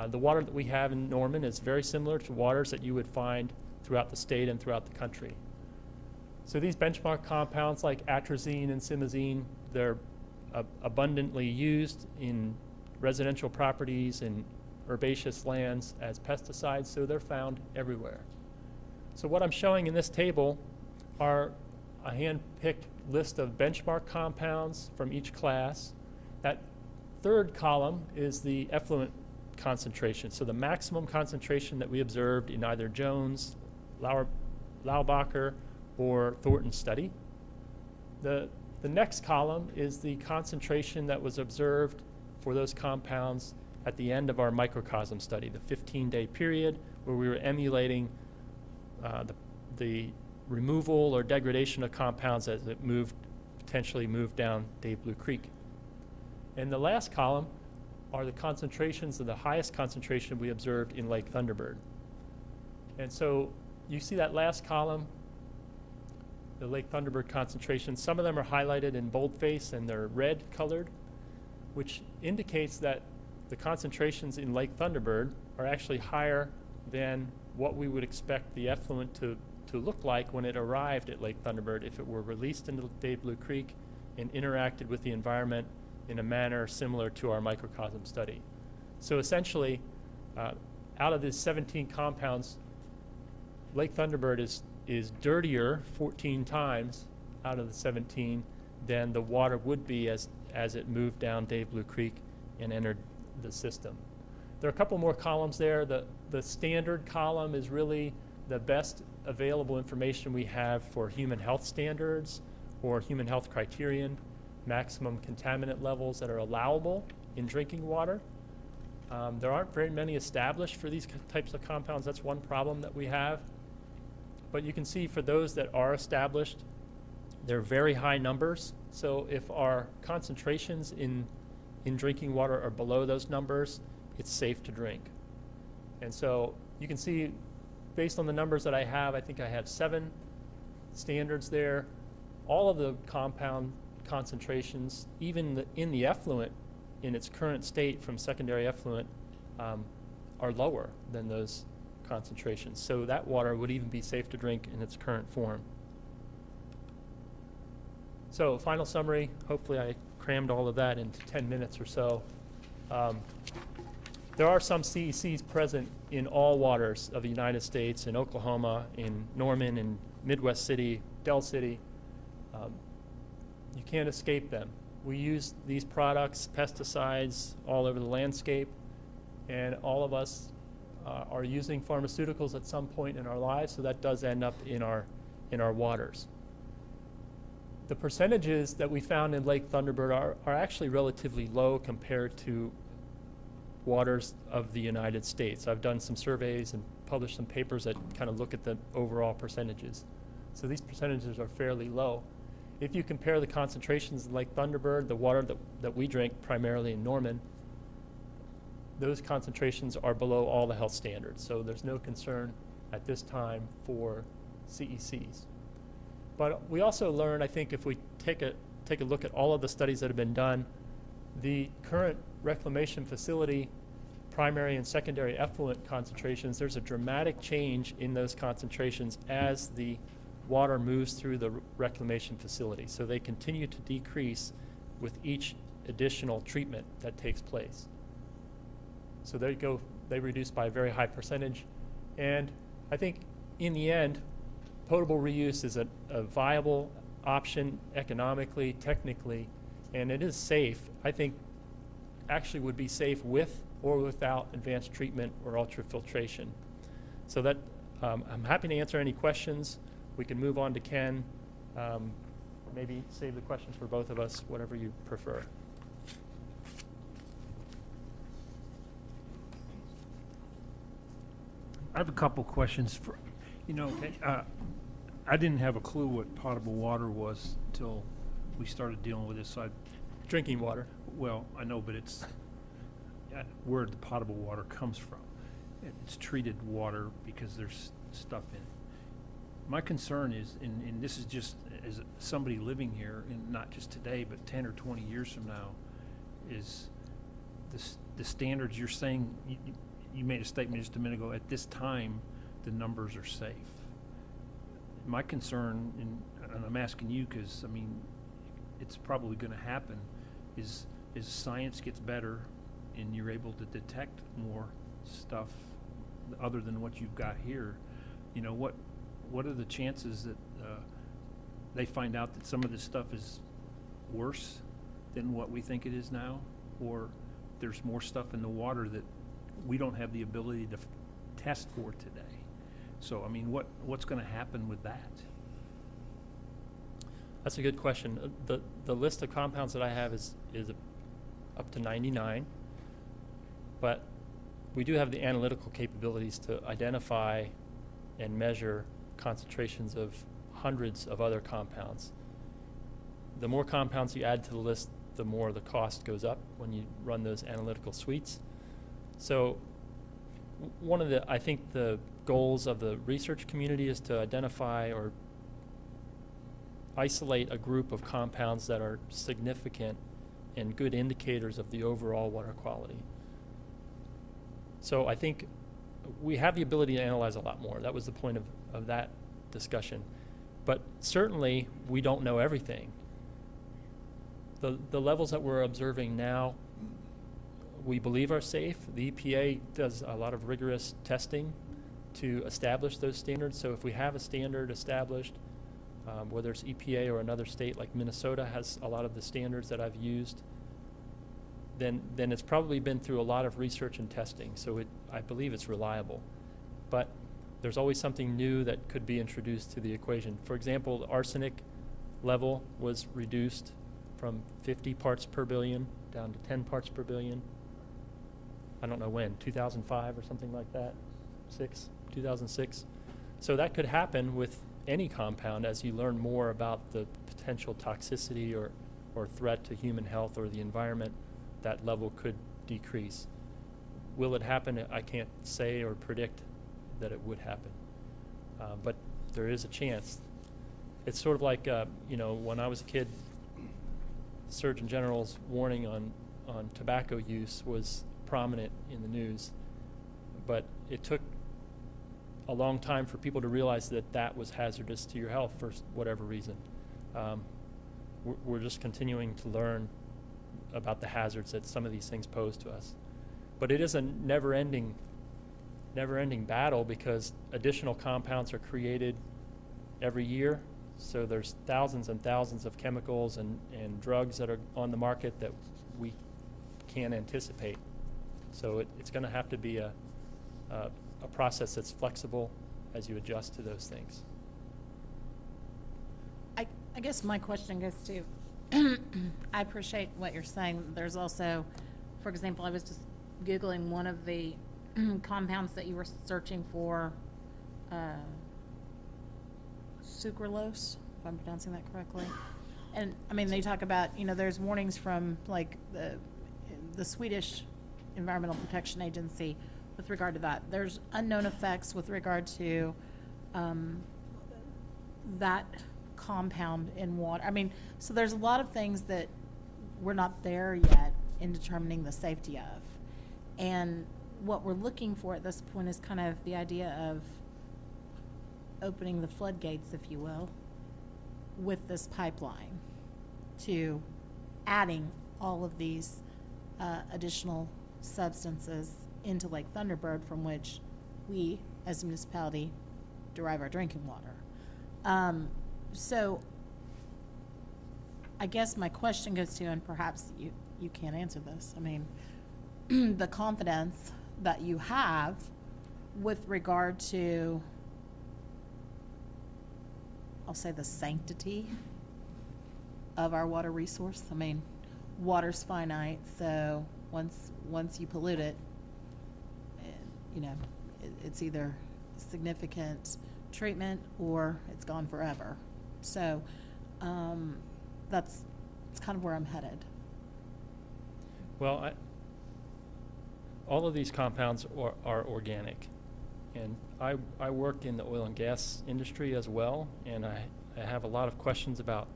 the water that we have in Norman is very similar to waters that you would find throughout the state and throughout the country. So these benchmark compounds like atrazine and simazine, they're abundantly used in residential properties and herbaceous lands as pesticides, so they're found everywhere. So what I'm showing in this table are a hand-picked list of benchmark compounds from each class. That third column is the effluent concentration, so the maximum concentration that we observed in either Jones, Laubacher, or Thornton study. The next column is the concentration that was observed for those compounds at the end of our microcosm study, the 15-day period where we were emulating the removal or degradation of compounds as it potentially moved down Dave Blue Creek. And the last column are the concentrations of the highest concentration we observed in Lake Thunderbird. And so you see that last column, the Lake Thunderbird concentration. Some of them are highlighted in boldface and they're red colored, which indicates that the concentrations in Lake Thunderbird are actually higher than what we would expect the effluent to look like when it arrived at Lake Thunderbird if it were released into Dave Blue Creek and interacted with the environment in a manner similar to our microcosm study. So essentially, out of these 17 compounds, Lake Thunderbird is dirtier 14 times out of the 17 than the water would be as it moved down Dave Blue Creek and entered the system. There are a couple more columns there. The standard column is really the best available information we have for human health standards or human health criterion, maximum contaminant levels that are allowable in drinking water. There aren't very many established for these types of compounds. That's one problem that we have. But you can see for those that are established, they're very high numbers. So if our concentrations in drinking water are below those numbers, it's safe to drink. And so you can see, based on the numbers that I have, I think I have 7 standards there. All of the compound concentrations, even in the effluent in its current state from secondary effluent, are lower than those concentrations. So that water would even be safe to drink in its current form. So final summary, hopefully I crammed all of that into 10 minutes or so. There are some CECs present in all waters of the United States, in Oklahoma, in Norman, in Midwest City, Del City. You can't escape them. We use these products, pesticides, all over the landscape, and all of us are using pharmaceuticals at some point in our lives, so that does end up in our waters. The percentages that we found in Lake Thunderbird are actually relatively low compared to waters of the United States. I've done some surveys and published some papers that kind of look at the overall percentages. So these percentages are fairly low. If you compare the concentrations in Lake Thunderbird, the water that we drink primarily in Norman, those concentrations are below all the health standards. So there's no concern at this time for CECs. But we also learned, I think, if we take a look at all of the studies that have been done, the current reclamation facility primary and secondary effluent concentrations, there's a dramatic change in those concentrations as the water moves through the reclamation facility. So they continue to decrease with each additional treatment that takes place. So they reduce by a very high percentage. And I think in the end, potable reuse is a viable option economically, technically, and it is safe. I think actually would be safe with or without advanced treatment or ultrafiltration. So that I'm happy to answer any questions. We can move on to Ken. Maybe save the questions for both of us, whatever you prefer. I have a couple questions. I didn't have a clue what potable water was until we started dealing with this. So Drinking water. well, I know, but it's where the potable water comes from. It's treated water because there's stuff in it. My concern is, and this is just as somebody living here, and not just today, but 10 or 20 years from now, is the standards you're saying. You made a statement just a minute ago. At this time, the numbers are safe. My concern, and I'm asking you because, I mean, it's probably going to happen, is as science gets better and you're able to detect more stuff other than what you've got here, what are the chances that they find out that some of this stuff is worse than what we think it is now, or there's more stuff in the water that we don't have the ability to test for today? So, I mean, what's going to happen with that? That's a good question. The list of compounds that I have is up to 99, but we do have the analytical capabilities to identify and measure concentrations of hundreds of other compounds. The more compounds you add to the list, the more the cost goes up when you run those analytical suites. So one of I think the goals of the research community is to identify or isolate a group of compounds that are significant and good indicators of the overall water quality. So I think we have the ability to analyze a lot more. That was the point of that discussion. But certainly we don't know everything. The levels that we're observing now, we believe are safe. The EPA does a lot of rigorous testing to establish those standards. So if we have a standard established, whether it's EPA or another state like Minnesota has a lot of the standards that I've used, then it's probably been through a lot of research and testing. So I believe it's reliable. But there's always something new that could be introduced to the equation. For example, the arsenic level was reduced from 50 parts per billion down to 10 parts per billion. I don't know when, 2005 or something like that, 2006. So that could happen with any compound as you learn more about the potential toxicity or threat to human health or the environment. That level could decrease. Will it happen? I can't say or predict that it would happen, but there is a chance. It's sort of like, when I was a kid, Surgeon General's warning on tobacco use was prominent in the news, but it took a long time for people to realize that that was hazardous to your health for whatever reason. We're just continuing to learn about the hazards that some of these things pose to us. But it is a never-ending battle because additional compounds are created every year. So there's thousands and thousands of chemicals and drugs that are on the market that we can't anticipate. So it's going to have to be a process that's flexible as you adjust to those things. I guess my question goes to, I appreciate what you're saying. There's also, for example, I was just Googling one of the compounds that you were searching for, sucralose, if I'm pronouncing that correctly. And, I mean, they talk about, there's warnings from, like, the Swedish Environmental Protection Agency with regard to that. There's unknown effects with regard to that compound in water. I mean, so there's a lot of things that we're not there yet in determining the safety of. And what we're looking for at this point is kind of the idea of opening the floodgates, if you will, with this pipeline to adding all of these additional substances into Lake Thunderbird, from which we, as a municipality, derive our drinking water. So I guess my question goes to, and perhaps you can't answer this, I mean, the confidence that you have with regard to, I'll say, the sanctity of our water resource. I mean, water's finite, so once you pollute it, it's either significant treatment or it's gone forever. So that's kind of where I'm headed. Well, all of these compounds are organic. And I work in the oil and gas industry as well, and I have a lot of questions about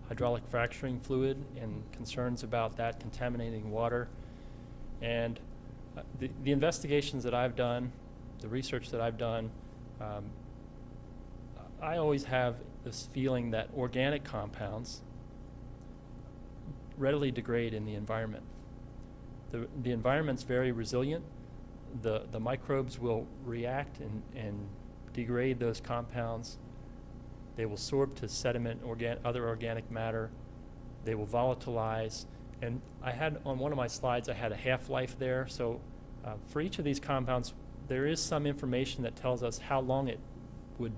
hydraulic fracturing fluid and concerns about that contaminating water. And the investigations that I've done, the research that I've done, I always have this feeling that organic compounds readily degrade in the environment. The environment's very resilient. The microbes will react and degrade those compounds. They will sorb to sediment, other organic matter. They will volatilize. And I had, on one of my slides, I had a half-life there. So for each of these compounds, there is some information that tells us how long it would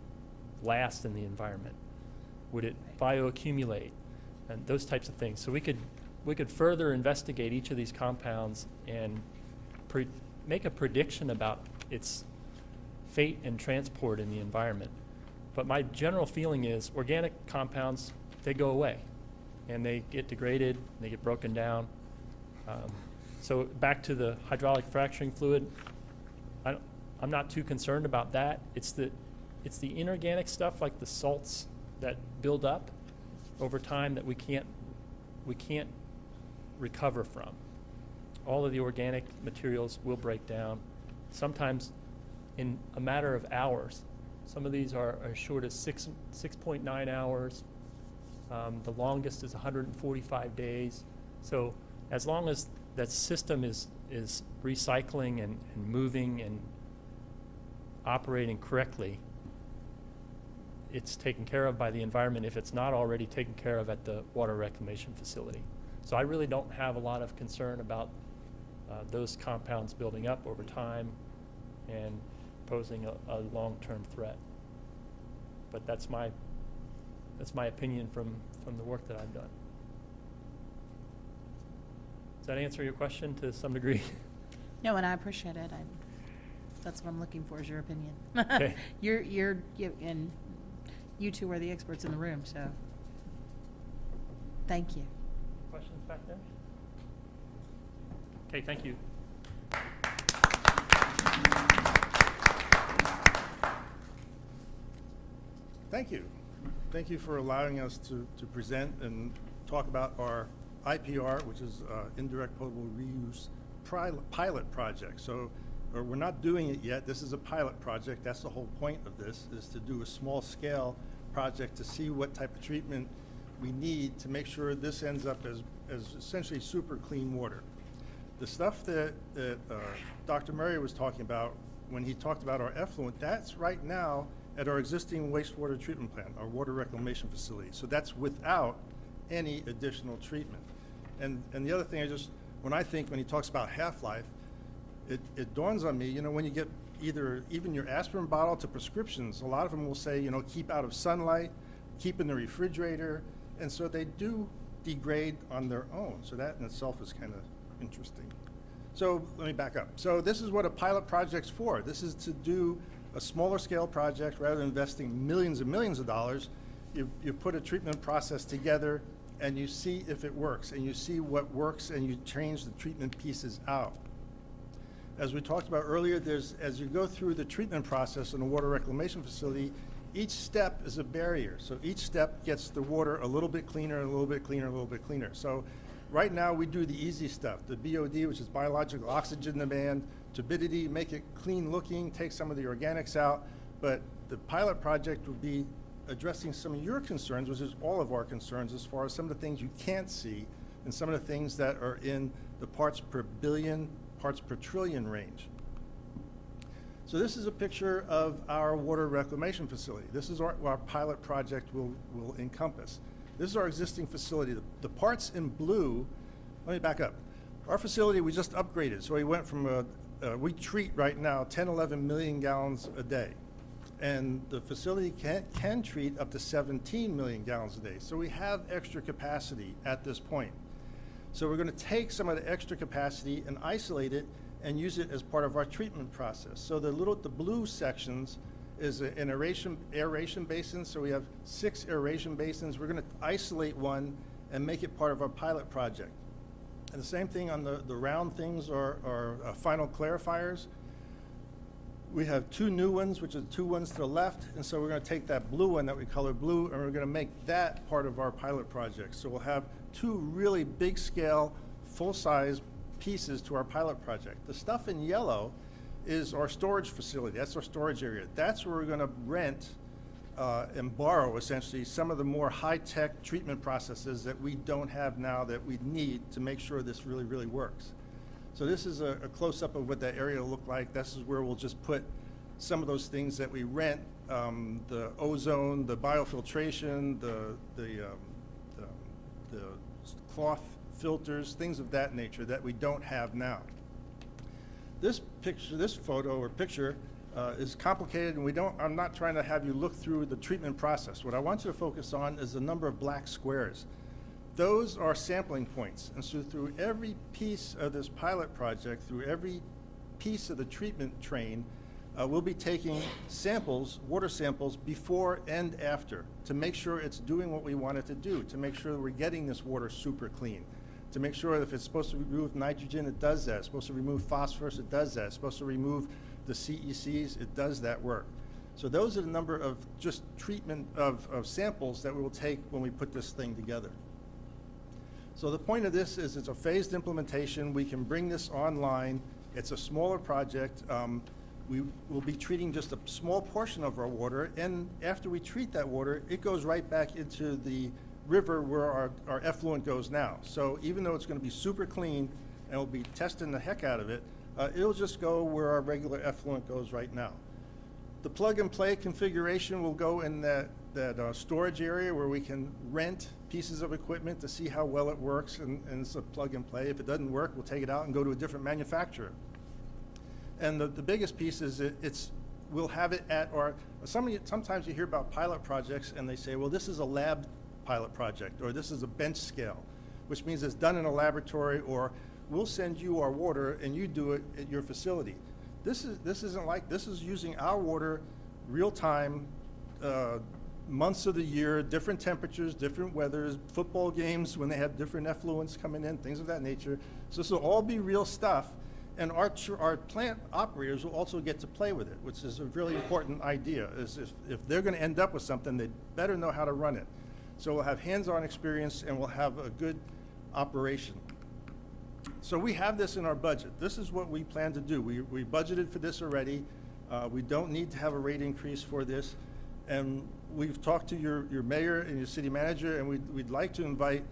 last in the environment. Would it bioaccumulate? And those types of things. So we could further investigate each of these compounds and make a prediction about its fate and transport in the environment. But my general feeling is organic compounds, they go away and they get degraded, they get broken down. So back to the hydraulic fracturing fluid, I'm not too concerned about that. It's the inorganic stuff like the salts that build up over time that we can't recover from. All of the organic materials will break down, sometimes in a matter of hours. Some of these are as short as 6.9 hours. The longest is 145 days. So as long as that system is recycling and moving and operating correctly, it's taken care of by the environment if it's not already taken care of at the water reclamation facility. So I really don't have a lot of concern about those compounds building up over time and posing a long-term threat. But that's my opinion from the work that I've done. Does that answer your question to some degree? No, and I appreciate it. That's what I'm looking for, is your opinion. Okay. And you two are the experts in the room, so thank you. Questions back there? Okay, thank you. Thank you. Thank you for allowing us to present and talk about our IPR, which is Indirect Potable Reuse pilot project. So we're not doing it yet. This is a pilot project. That's the whole point of this, is to do a small scale project to see what type of treatment we need to make sure this ends up as essentially super clean water. The stuff that Dr. Murray was talking about when he talked about our effluent, that's right now at our existing wastewater treatment plant, our water reclamation facility. So that's without any additional treatment. And the other thing when he talks about half-life, it dawns on me, when you get even your aspirin bottle to prescriptions, a lot of them will say, keep out of sunlight, keep in the refrigerator, and so they do degrade on their own. So that in itself is kind of interesting. So let me back up. So this is what a pilot project's for. This is to do a smaller scale project rather than investing millions and millions of dollars. You put a treatment process together and you see if it works, and you see what works, and you change the treatment pieces out. As we talked about earlier, as you go through the treatment process in a water reclamation facility, each step is a barrier. So each step gets the water a little bit cleaner, a little bit cleaner, a little bit cleaner. So right now we do the easy stuff, the BOD, which is biological oxygen demand, turbidity, make it clean looking, take some of the organics out. But the pilot project would be addressing some of your concerns, which is all of our concerns, as far as some of the things you can't see and some of the things that are in the parts per billion, parts per trillion range. So this is a picture of our water reclamation facility. This is what our pilot project will encompass. This is our existing facility. The parts in blue, let me back up. Our facility, we just upgraded. So we went from we treat right now 10, 11 million gallons a day. And the facility can treat up to 17 million gallons a day. So we have extra capacity at this point. So we're going to take some of the extra capacity and isolate it and use it as part of our treatment process. So the blue sections is an aeration basin. So we have 6 aeration basins. We're going to isolate one and make it part of our pilot project. And the same thing on the round things are final clarifiers. We have 2 new ones, which are 2 ones to the left, and so we're going to take that blue one that we color blue, and we're going to make that part of our pilot project. So we'll have 2 really big-scale, full-size pieces to our pilot project. The stuff in yellow is our storage facility. That's our storage area. That's where we're going to rent and borrow, essentially, some of the more high-tech treatment processes that we don't have now that we need to make sure this really, really works. So this is a close-up of what that area will look like. This is where we'll just put some of those things that we rent, the ozone, the biofiltration, the cloth filters, things of that nature that we don't have now. This photo is complicated, and I'm not trying to have you look through the treatment process. What I want you to focus on is the number of black squares. Those are sampling points, and so through every piece of this pilot project, through every piece of the treatment train, we'll be taking samples, water samples, before and after to make sure it's doing what we want it to do, to make sure that we're getting this water super clean, to make sure that if it's supposed to remove nitrogen, it does that. It's supposed to remove phosphorus, it does that. It's supposed to remove the CECs, it does that work. So those are the number of just treatment of samples that we will take when we put this thing together. So the point of this is it's a phased implementation. We can bring this online. It's a smaller project. We will be treating just a small portion of our water, and after we treat that water, it goes right back into the river where our effluent goes now. So even though it's going to be super clean and we'll be testing the heck out of it, it'll just go where our regular effluent goes right now. The plug-and-play configuration will go in that storage area where we can rent pieces of equipment to see how well it works, and it's a plug-and-play. If it doesn't work, we'll take it out and go to a different manufacturer. And the biggest piece is we'll have it at our, sometimes you hear about pilot projects and they say, well, this is a lab pilot project, or this is a bench scale, which means it's done in a laboratory, or we'll send you our water and you do it at your facility. This isn't like, this is using our water real time, months of the year, different temperatures, different weathers, football games when they have different effluents coming in, things of that nature. So this will all be real stuff, and our plant operators will also get to play with it, which is a really important idea, is if they're gonna end up with something, they better know how to run it. So we'll have hands-on experience and we'll have a good operation. So we have this in our budget. This is what we plan to do. We budgeted for this already. We don't need to have a rate increase for this. And we've talked to your mayor and your city manager, and we'd like to invite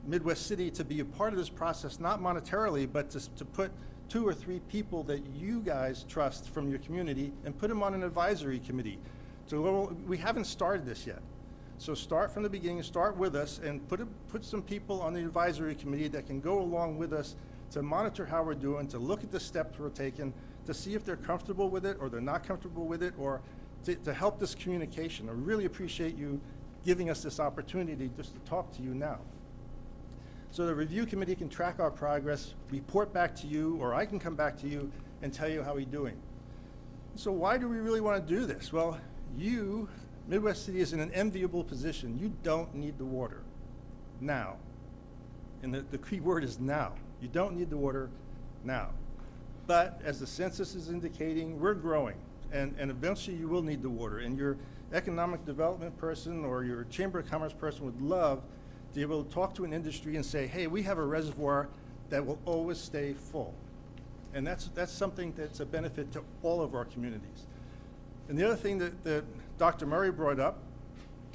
Midwest City to be a part of this process, not monetarily, but to put 2 or 3 people that you guys trust from your community and put them on an advisory committee. we haven't started this yet. So start from the beginning, start with us, and put some people on the advisory committee that can go along with us to monitor how we're doing, to look at the steps we're taking, to see if they're comfortable with it or they're not comfortable with it, or to help this communication. I really appreciate you giving us this opportunity just to talk to you now. So the review committee can track our progress, report back to you, or I can come back to you and tell you how we're doing. So why do we really want to do this? Well, Midwest City is in an enviable position. You don't need the water now. And the key word is now. You don't need the water now. But as the census is indicating, we're growing. And eventually you will need the water. And your economic development person or your Chamber of Commerce person would love to be able to talk to an industry and say, hey, we have a reservoir that will always stay full. And that's something that's a benefit to all of our communities. And the other thing that Dr. Murray brought up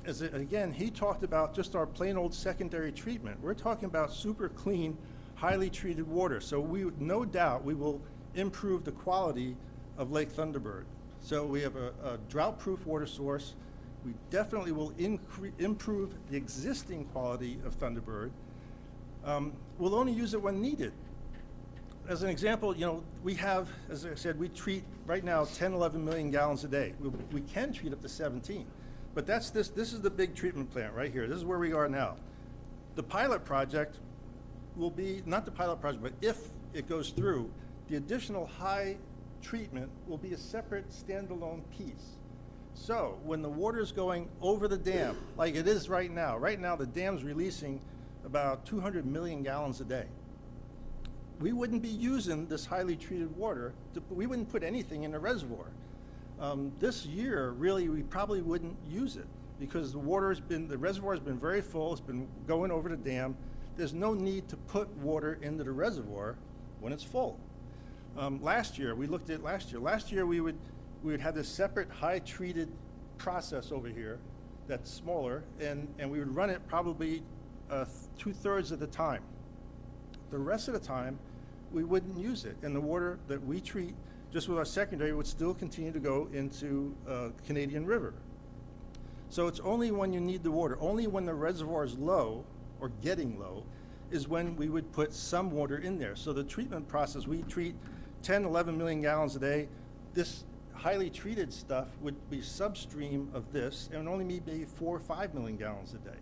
is that, again, he talked about just our plain old secondary treatment. We're talking about super clean, highly treated water. So no doubt we will improve the quality of Lake Thunderbird. So we have a drought-proof water source. We definitely will improve the existing quality of Thunderbird. We'll only use it when needed. As an example, we have, as I said, we treat right now 10, 11 million gallons a day. We can treat up to 17, but this is the big treatment plant right here. This is where we are now. The pilot project will be, not the pilot project, but if it goes through, the additional high treatment will be a separate standalone piece. So when the water is going over the dam, like it is right now the dam's releasing about 200 million gallons a day. We wouldn't be using this highly treated water. We wouldn't put anything in the reservoir. This year, really, we probably wouldn't use it because the reservoir has been very full. It's been going over the dam. There's no need to put water into the reservoir when it's full. Last year, we would have this separate high treated process over here that's smaller, and we would run it probably 2/3 of the time. The rest of the time, we wouldn't use it, and the water that we treat just with our secondary would still continue to go into Canadian River. So it's only when you need the water, only when the reservoir is low or getting low, is when we would put some water in there. So the treatment process, we treat 10, 11 million gallons a day. This highly treated stuff would be substream of this and would only be maybe 4 or 5 million gallons a day.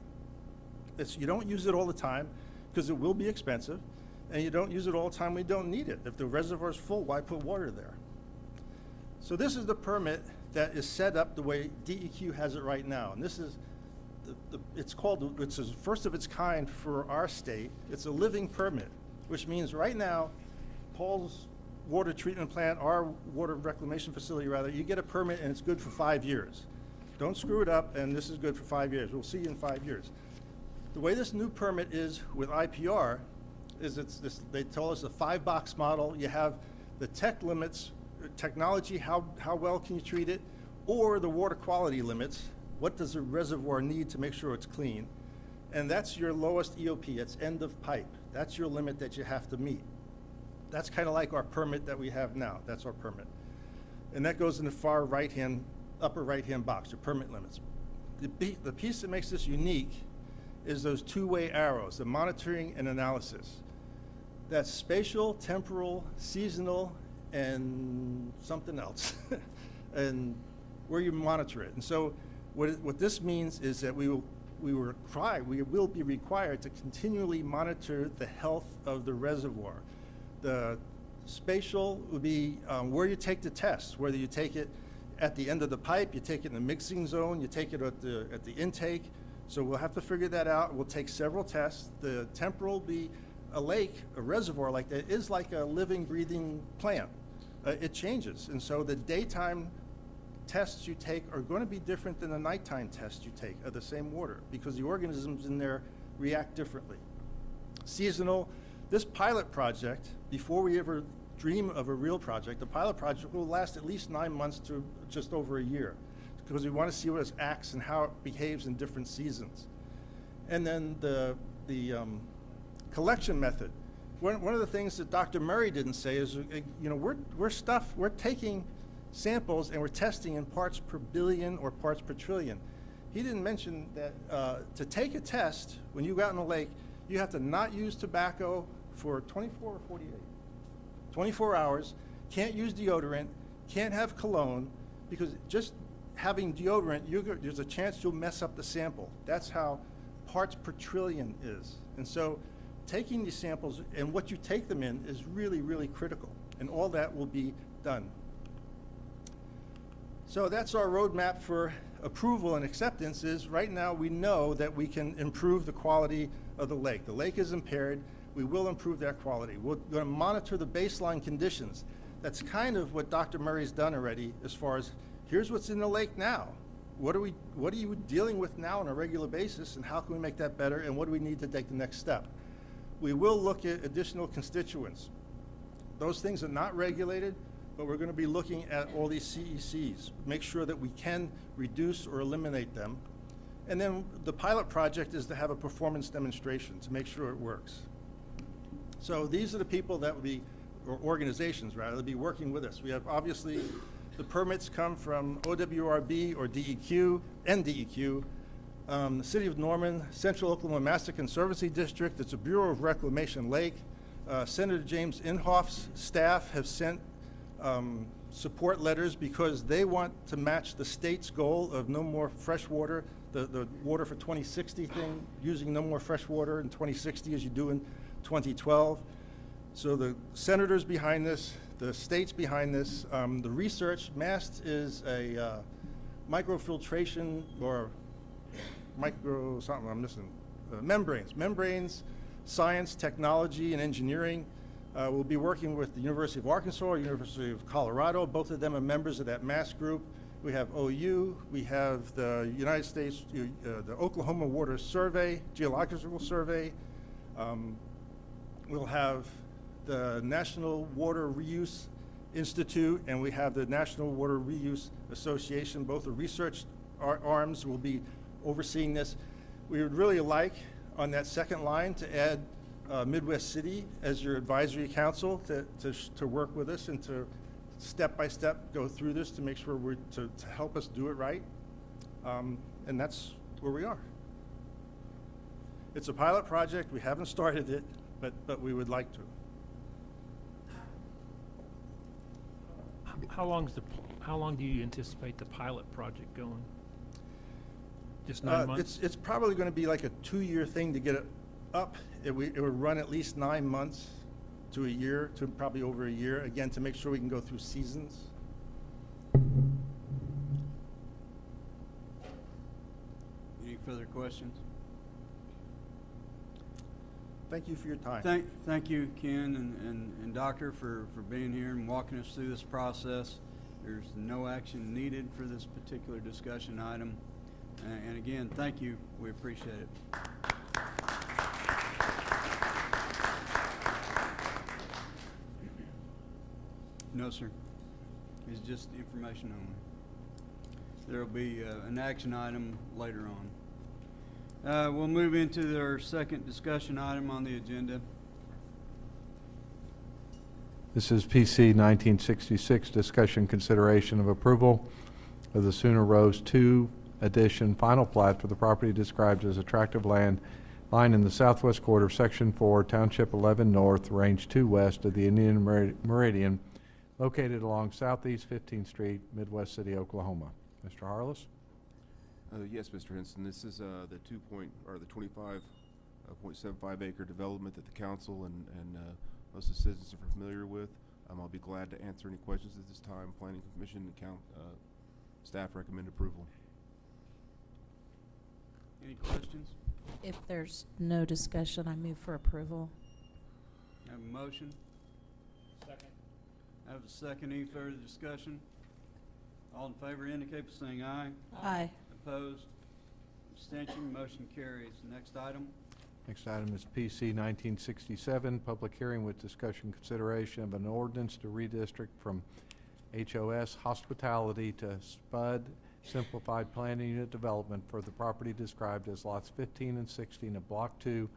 You don't use it all the time because it will be expensive, and you don't use it all the time when you don't need it. If the reservoir is full, why put water there? So this is the permit that is set up the way DEQ has it right now. And this is, it's a first of its kind for our state. It's a living permit, which means right now, Paul's water treatment plant, our water reclamation facility rather, you get a permit and it's good for 5 years. Don't screw it up, and this is good for 5 years. We'll see you in 5 years. The way this new permit is with IPR is they tell us a 5-box model. You have the tech limits, technology, how well can you treat it, or the water quality limits. What does the reservoir need to make sure it's clean? And that's your lowest EOP. It's end of pipe. That's your limit that you have to meet. That's kind of like our permit that we have now. That's our permit. And that goes in the far right-hand, upper right-hand box, your permit limits. The piece that makes this unique is those two-way arrows, the monitoring and analysis. That's spatial, temporal, seasonal, and something else, and where you monitor it. And so what this means is that we will be required to continually monitor the health of the reservoir. The spatial would be where you take the test, whether you take it at the end of the pipe, you take it in the mixing zone, you take it at the intake. So we'll have to figure that out. We'll take several tests. The temporal will be a lake, a reservoir like that is like a living, breathing plant. It changes. And so the daytime tests you take are going to be different than the nighttime tests you take of the same water because the organisms in there react differently. Seasonal, this pilot project, before we ever dream of a real project, the pilot project will last at least 9 months to just over a year because we want to see what it acts and how it behaves in different seasons. And then the collection method. One of the things that Dr. Murray didn't say is, we're taking samples and we're testing in parts per billion or parts per trillion. He didn't mention that to take a test, when you go out in the lake, you have to not use tobacco for 24 or 48? 24 hours, can't use deodorant, can't have cologne, because just having deodorant, there's a chance you'll mess up the sample. That's how parts per trillion is. And so taking these samples and what you take them in is really, really critical. And all that will be done. So that's our roadmap for approval and acceptance. Is right now we know that we can improve the quality of the lake. The lake is impaired. We will improve that quality. We're going to monitor the baseline conditions. That's kind of what Dr. Murray's done already as far as here's what's in the lake now. What are you dealing with now on a regular basis, and how can we make that better, and what do we need to take the next step? We will look at additional constituents. Those things are not regulated, but we're going to be looking at all these CECs, make sure that we can reduce or eliminate them. And then the pilot project is to have a performance demonstration to make sure it works. So these are the people that would be, or organizations rather, that be working with us. We have obviously the permits come from OWRB or DEQ and DEQ. The City of Norman, Central Oklahoma Master Conservancy District, it's a Bureau of Reclamation Lake. Senator James Inhofe's staff have sent support letters because they want to match the state's goal of no more fresh water, the water for 2060 thing, using no more fresh water in 2060 as you do in 2012. So the senators behind this, the states behind this, the research, MAST is a microfiltration or membranes, science, technology, and engineering. We'll be working with the University of Arkansas, University of Colorado. Both of them are members of that MAST group. We have OU, we have the United States, the Oklahoma Water Survey, Geological Survey. We'll have the National Water Reuse Institute, and we have the National Water Reuse Association. Both the research arms will be overseeing this. We would really like, on that second line, to add Midwest City as your advisory council to work with us and to step by step go through this to make sure to help us do it right. And that's where we are. It's a pilot project. We haven't started it, but we would like to. How long do you anticipate the pilot project going? Just 9 months? It's probably going to be like a 2-year thing to get it up. It would run at least 9 months to a year, to probably over a year, again, to make sure we can go through seasons. Any further questions? Thank you for your time. Thank you, Ken and Doctor, for being here and walking us through this process. There's no action needed for this particular discussion item. And again, thank you. We appreciate it. No, sir. It's just information only. There will be an action item later on. We'll move into our second discussion item on the agenda. This is PC 1966, discussion consideration of approval of the Sooner Rose 2 addition final plat for the property described as attractive land lying in the southwest quarter of Section 4, Township 11 North, Range 2 West of the Indian Meridian, located along Southeast 15th Street, Midwest City, Oklahoma. Mr. Harless? Yes, Mr. Henson. This is the 25.75 acre development that the council and most of the citizens are familiar with. I'll be glad to answer any questions at this time. Planning Commission and staff recommend approval. Any questions? If there's no discussion, I move for approval. Have a motion? Second. Have a second. Any further discussion? All in favor indicate by saying aye. Aye. Opposed? Abstention? Motion carries. Next item. Next item is PC 1967, public hearing with discussion consideration of an ordinance to redistrict from HOS Hospitality to SPUD Simplified Planning Unit Development for the property described as lots 15 and 16 of Block 2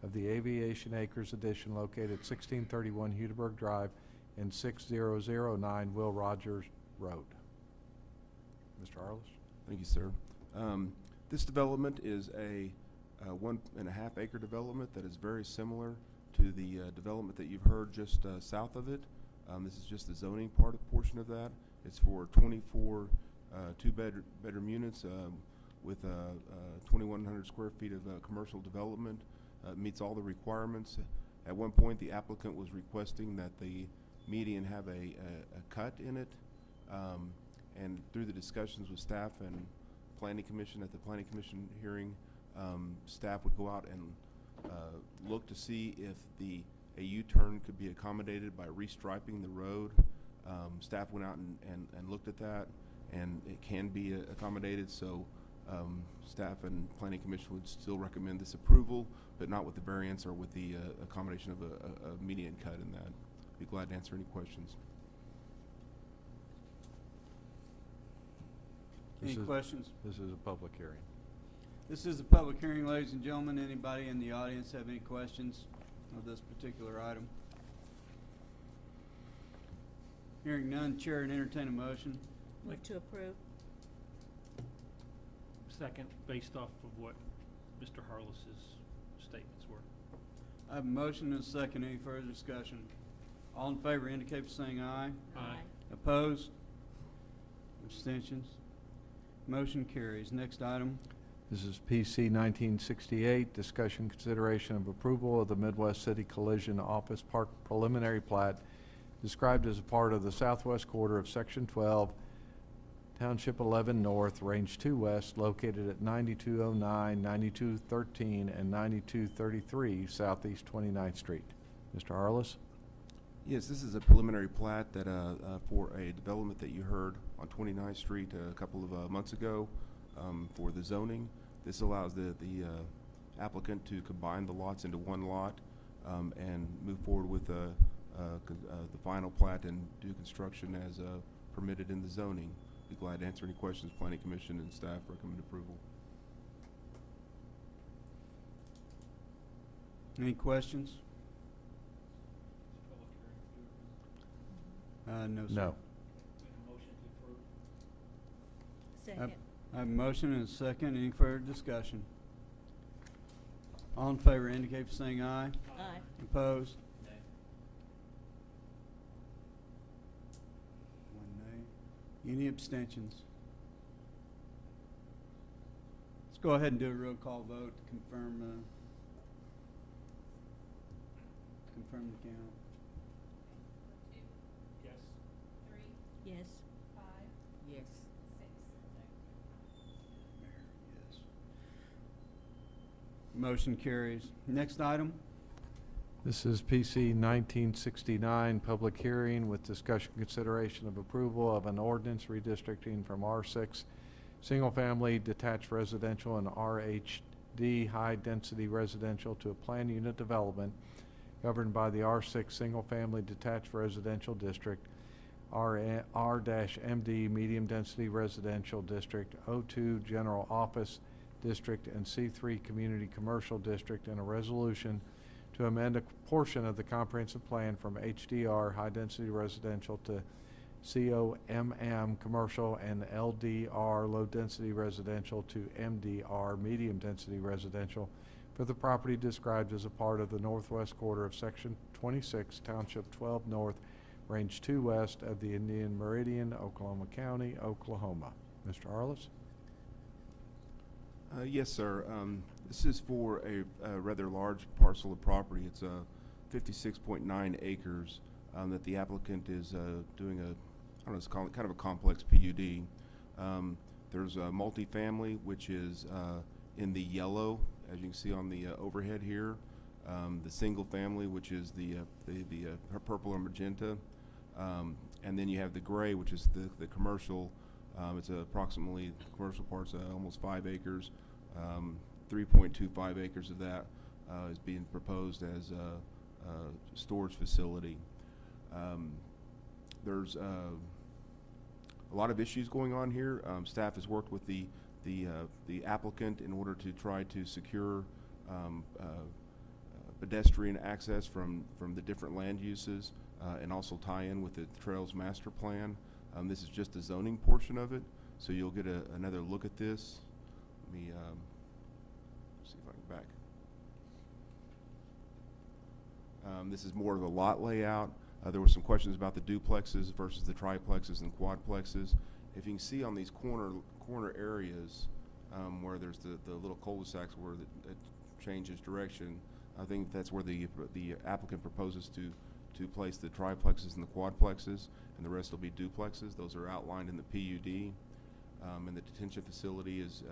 of the Aviation Acres Addition located at 1631 Hudeberg Drive and 6009 Will Rogers Road. Mr. Arliss? Thank you, sir. This development is a 1.5 acre development that is very similar to the development that you've heard just south of it. This is just the zoning portion of that. It's for 24 two-bedroom units with 2,100 square feet of commercial development. Meets all the requirements. At one point, the applicant was requesting that the median have a cut in it. And through the discussions with staff and Planning Commission, at the Planning Commission hearing, staff would go out and look to see if a U-turn could be accommodated by restriping the road. Staff went out and looked at that, and it can be accommodated, so staff and Planning Commission would still recommend this approval, but not with the variance or with the accommodation of a median cut in that. Be glad to answer any questions. Any questions? This is a public hearing. This is a public hearing, ladies and gentlemen. Anybody in the audience have any questions of this particular item? Hearing none, Chair and entertain a motion. Move to approve. Second, based off of what Mr. Harless's statements were. I have a motion and a second. Any further discussion? All in favor indicate by saying aye. Aye. Opposed? Abstentions? Motion carries. Next item. This is PC 1968, discussion consideration of approval of the Midwest City Collision Office Park preliminary plat described as a part of the southwest quarter of Section 12, Township 11 North, Range 2 West, located at 9209, 9213, and 9233 Southeast 29th Street. Mr. Arliss? Yes, this is a preliminary plat that for a development that you heard on 29th Street a couple of months ago for the zoning. This allows the applicant to combine the lots into one lot and move forward with the final plat and do construction as permitted in the zoning. Be glad to answer any questions. Planning Commission and staff recommend approval. Any questions? No, sir. No. Second. I have a motion and a second. Any further discussion? All in favor indicate by saying aye. Aye. Opposed? One nay. Any abstentions? Let's go ahead and do a roll call vote to confirm the count. Yes. Yes. Yes. Motion carries. Next item. This is PC 1969, public hearing with discussion consideration of approval of an ordinance redistricting from R6 single-family detached residential and RHD high-density residential to a planned unit development governed by the R6 single-family detached residential district, R-MD medium-density residential district, O2 general office district, and C3 community commercial district, and a resolution to amend a portion of the comprehensive plan from HDR high-density residential to COMM commercial and LDR low-density residential to MDR medium-density residential for the property described as a part of the northwest quarter of Section 26, Township 12 North, Range 2 West of the Indian Meridian, Oklahoma County, Oklahoma. Mr. Arliss? Yes, sir. This is for a rather large parcel of property. It's 56.9 acres that the applicant is doing I don't know, it's kind of a complex PUD. There's a multifamily, which is in the yellow, as you can see on the overhead here. The single family, which is the purple or magenta. And then you have the gray, which is the commercial. It's approximately, the commercial part's almost 5 acres. 3.25 acres of that is being proposed as a storage facility. There's a lot of issues going on here. Staff has worked with the applicant in order to try to secure pedestrian access from the different land uses and also tie in with the Trails Master Plan. This is just the zoning portion of it, so you'll get another look at this. Let me see if I can back. This is more of a lot layout. There were some questions about the duplexes versus the triplexes and quadplexes. If you can see on these corner areas where there's the little cul-de-sacs where it changes direction, I think that's where the applicant proposes to place the triplexes and the quadplexes, and the rest will be duplexes. Those are outlined in the PUD. And the detention facility is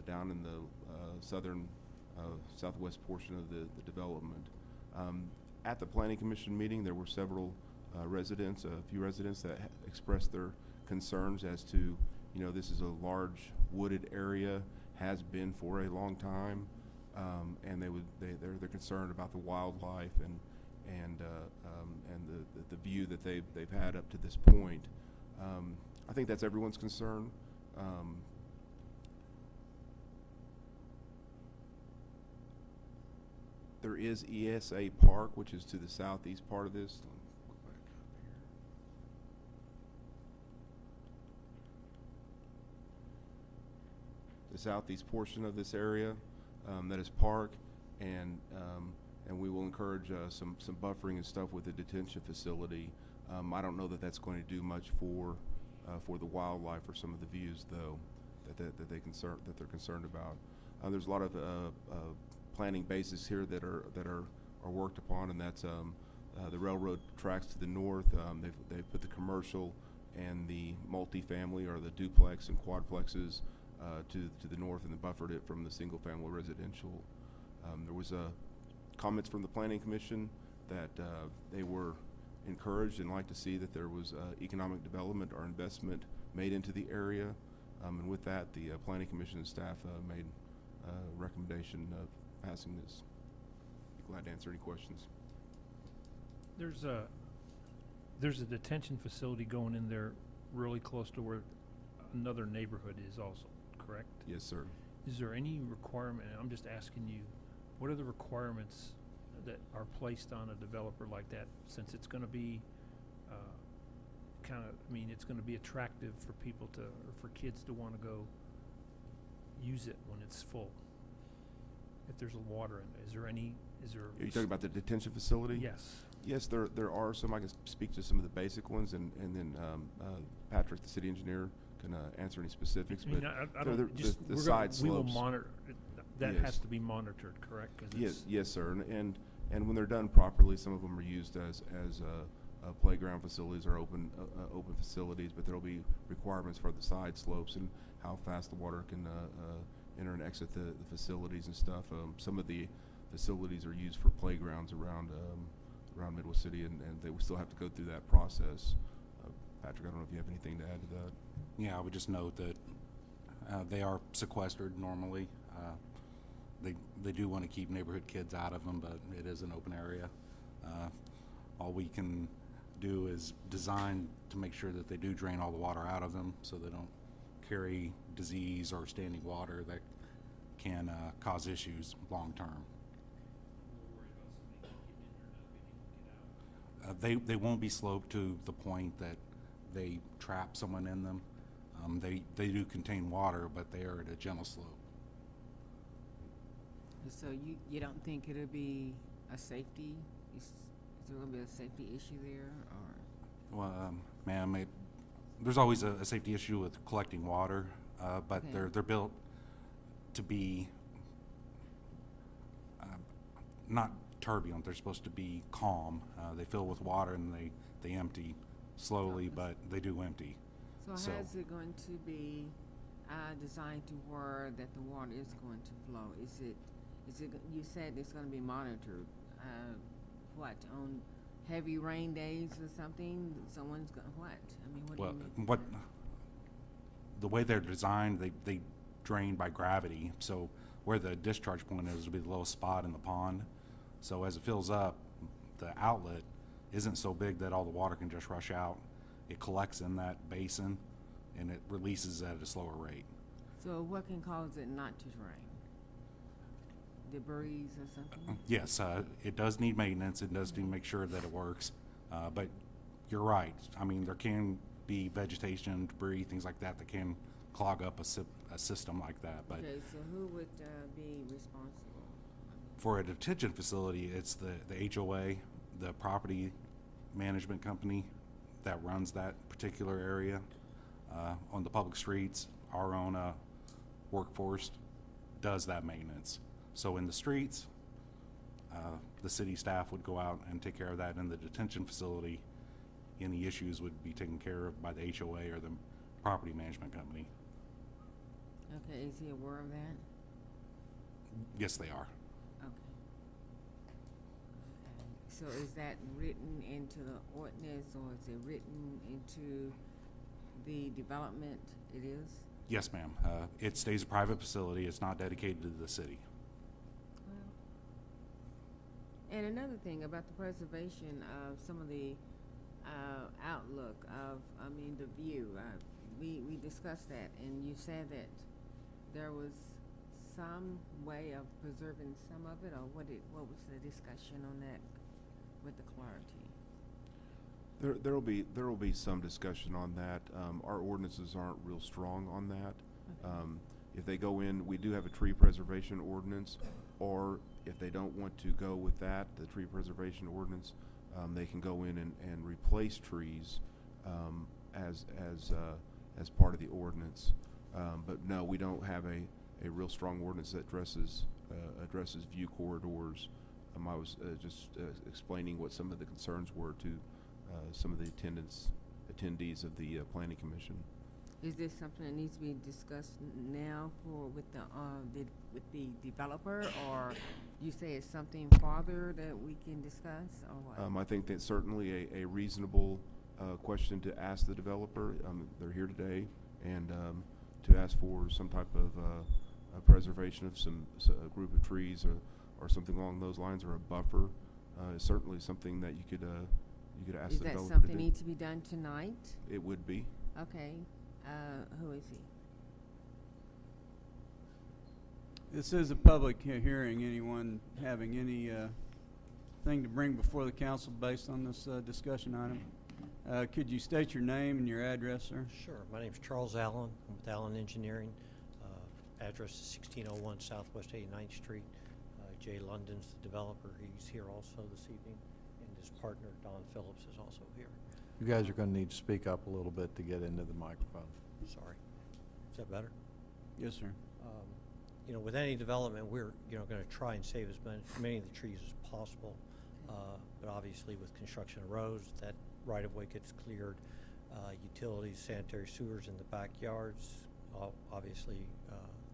down in the southwest portion of the development. At the Planning Commission meeting, there were several residents, a few residents that expressed their concerns as to, this is a large wooded area, has been for a long time, and they're concerned about the wildlife and the view that they've had up to this point. I think that's everyone's concern. There is ESA Park, which is to the southeast part of this. Let me go back up here. The southeast portion of this area, that is park, and we will encourage some buffering and stuff with the detention facility. I don't know that that's going to do much for the wildlife or some of the views, though, that they're concerned about. There's a lot of planning bases here that are worked upon, and that's the railroad tracks to the north. They've put the commercial and the multifamily or the duplex and quadplexes to the north, and then buffered it from the single family residential. There was comments from the Planning Commission that they were encouraged and like to see that there was economic development or investment made into the area, and with that, the Planning Commission and staff made a recommendation of passing this. Be glad to answer any questions. There's a detention facility going in there really close to where another neighborhood is also, correct? Yes, sir. Is there any requirement, and I'm just asking you, what are the requirements that are placed on a developer like that, since it's going to be it's going to be attractive for people to, or for kids to want to go use it when it's full? If there's a water in it, is there? Are you talking about the detention facility? Yes. Yes, there are some. I can speak to some of the basic ones, and then Patrick, the city engineer, can answer any specifics. I mean, but I don't just the side we will slopes. monitor. That Yes. has to be monitored, correct? 'Cause Yes, sir. And when they're done properly, some of them are used as playground facilities or open facilities. But there will be requirements for the side slopes and how fast the water can enter and exit the facilities and stuff. Some of the facilities are used for playgrounds around Midwest City, and they will still have to go through that process. Patrick, I don't know if you have anything to add to that. Yeah, I would just note that they are sequestered normally. They do want to keep neighborhood kids out of them, but it is an open area. All we can do is design to make sure that they do drain all the water out of them so they don't carry disease or standing water that can cause issues long term. They won't be sloped to the point that they trap someone in them. They do contain water, but they are at a gentle slope. So you don't think it'll be a safety, is there gonna be a safety issue there, or? Well, ma'am, there's always a safety issue with collecting water, but Okay. they're built to be not turbulent. They're supposed to be calm. They fill with water and they empty slowly, but they do empty. So how is it going to be designed to where that the water is going to flow? Is it, you said it's gonna be monitored, on heavy rain days or something? Someone's gonna, what? I mean, what do you mean? The way they're designed, they drain by gravity. So where the discharge point is will be the lowest spot in the pond. So as it fills up, the outlet isn't so big that all the water can just rush out. It collects in that basin and it releases at a slower rate. So what can cause it not to drain? Debris or something? Yes, it does need maintenance. It does need to make sure that it works. But you're right. I mean, there can be vegetation, debris, things like that that can clog up a system like that. But Okay, so who would be responsible? for a detention facility, it's the HOA, the property management company that runs that particular area. On the public streets, our own workforce does that maintenance. So in the streets, the city staff would go out and take care of that. In the detention facility, any issues would be taken care of by the HOA or the property management company. Okay, is he aware of that? Yes, they are. Okay. So is that written into the ordinance, or is it written into the development? It is? Yes, ma'am. It stays a private facility. It's not dedicated to the city. And another thing about the preservation of some of the outlook of, the view. We discussed that, and you said that there was some way of preserving some of it, or what was the discussion on that with the clarity? There will be some discussion on that. Our ordinances aren't real strong on that. Okay. If they go in, we do have a tree preservation ordinance, or if they don't want to go with that, the tree preservation ordinance, they can go in and replace trees as part of the ordinance. But no, we don't have a real strong ordinance that addresses view corridors. I was just explaining what some of the concerns were to some of the attendees of the Planning Commission. Is this something that needs to be discussed now with the developer, or you say it's something farther that we can discuss, or what? I think that's certainly a reasonable question to ask the developer. They're here today, and to ask for some type of preservation of a group of trees or something along those lines, or a buffer, is certainly something that you could ask the developer to do. Is that something need to be done tonight? It would be. Okay. Who is he? This is a public hearing. Anyone having any thing to bring before the council based on this discussion item? Could you state your name and your address, sir? Sure. My name is Charles Allen. I'm with Allen Engineering. Address is 1601 Southwest 89th Street. Jay London's the developer. He's here also this evening, and his partner, Don Phillips, is also here. You guys are going to need to speak up a little bit to get into the microphone. Sorry. Is that better? Yes, sir. With any development, we're, going to try and save as many of the trees as possible. But obviously with construction of roads, that right-of-way gets cleared. Utilities, sanitary sewers in the backyards. Obviously,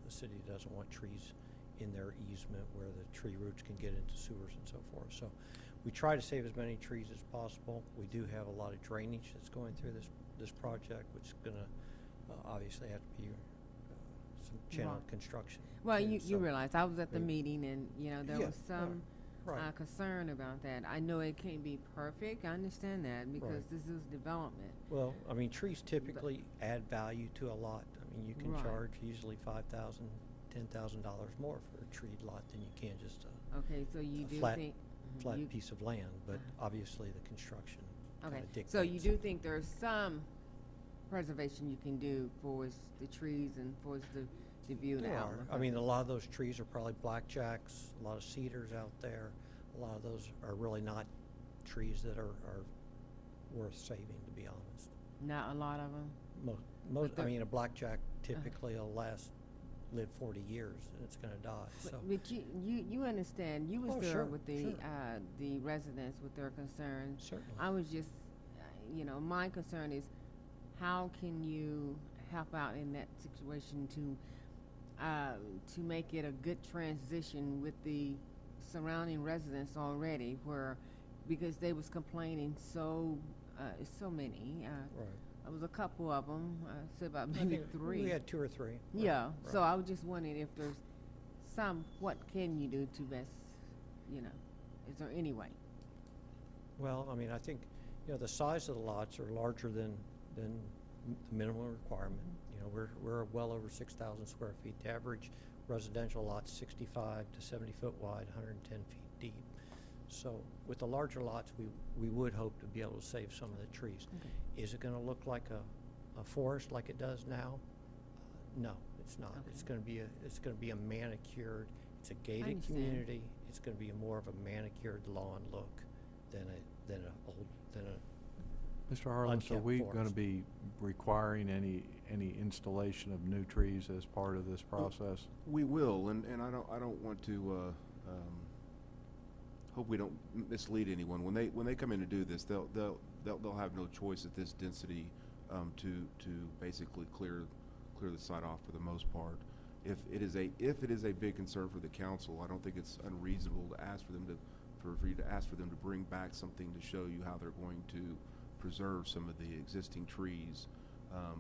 the city doesn't want trees in their easement where the tree roots can get into sewers and so forth. So we try to save as many trees as possible. We do have a lot of drainage that's going through this project, which is going to obviously have to be some channel construction. Well, too. you realize I was at the meeting, and there Yeah, was some right. concern about that. I know it can't be perfect. I understand that because Right. this is development. Well, trees typically add value to a lot. You can Right. charge easily $5,000, $10,000 more for a treed lot than you can just Okay, so you a do flat, think flat you- piece of land. But obviously, the construction Okay, kind of dictates. so you do think there's some preservation you can do for the trees and for the view and There outlook? are. A lot of those trees are probably blackjacks, a lot of cedars out there. A lot of those are really not trees that are worth saving, to be honest. Not a lot of them? Most, But a blackjack typically will live 40 years and it's gonna die, so. But you understand, you was Oh, there sure, with the residents with their concerns. Certainly. I was just, my concern is how can you help out in that situation to make it a good transition with the surrounding residents already, because they was complaining so many. Right. There was a couple of them, say about I maybe think 3. We had 2 or 3. Yeah, Right, so right. I was just wondering if there's what can you do to best, is there any way? Well, I think, the size of the lots are larger than the minimum requirement. We're well over 6,000 square feet. The average residential lot's 65 to 70 foot wide, 110 feet deep. So with the larger lots, we would hope to be able to save some of the trees. Is it gonna look like a forest like it does now? No, it's not. It's gonna be a manicured, it's a gated understand. community. It's gonna be more of a manicured lawn look than a Mr. Harlan, so are unkept we going to forest. be requiring any installation of new trees as part of this process? We will, and I don't want to, hope we don't mislead anyone. When they come in to do this, they'll have no choice at this density, to basically clear the site off for the most part. If it is a big concern for the council, I don't think it's unreasonable to ask for you to ask for them to bring back something to show you how they're going to preserve some of the existing trees.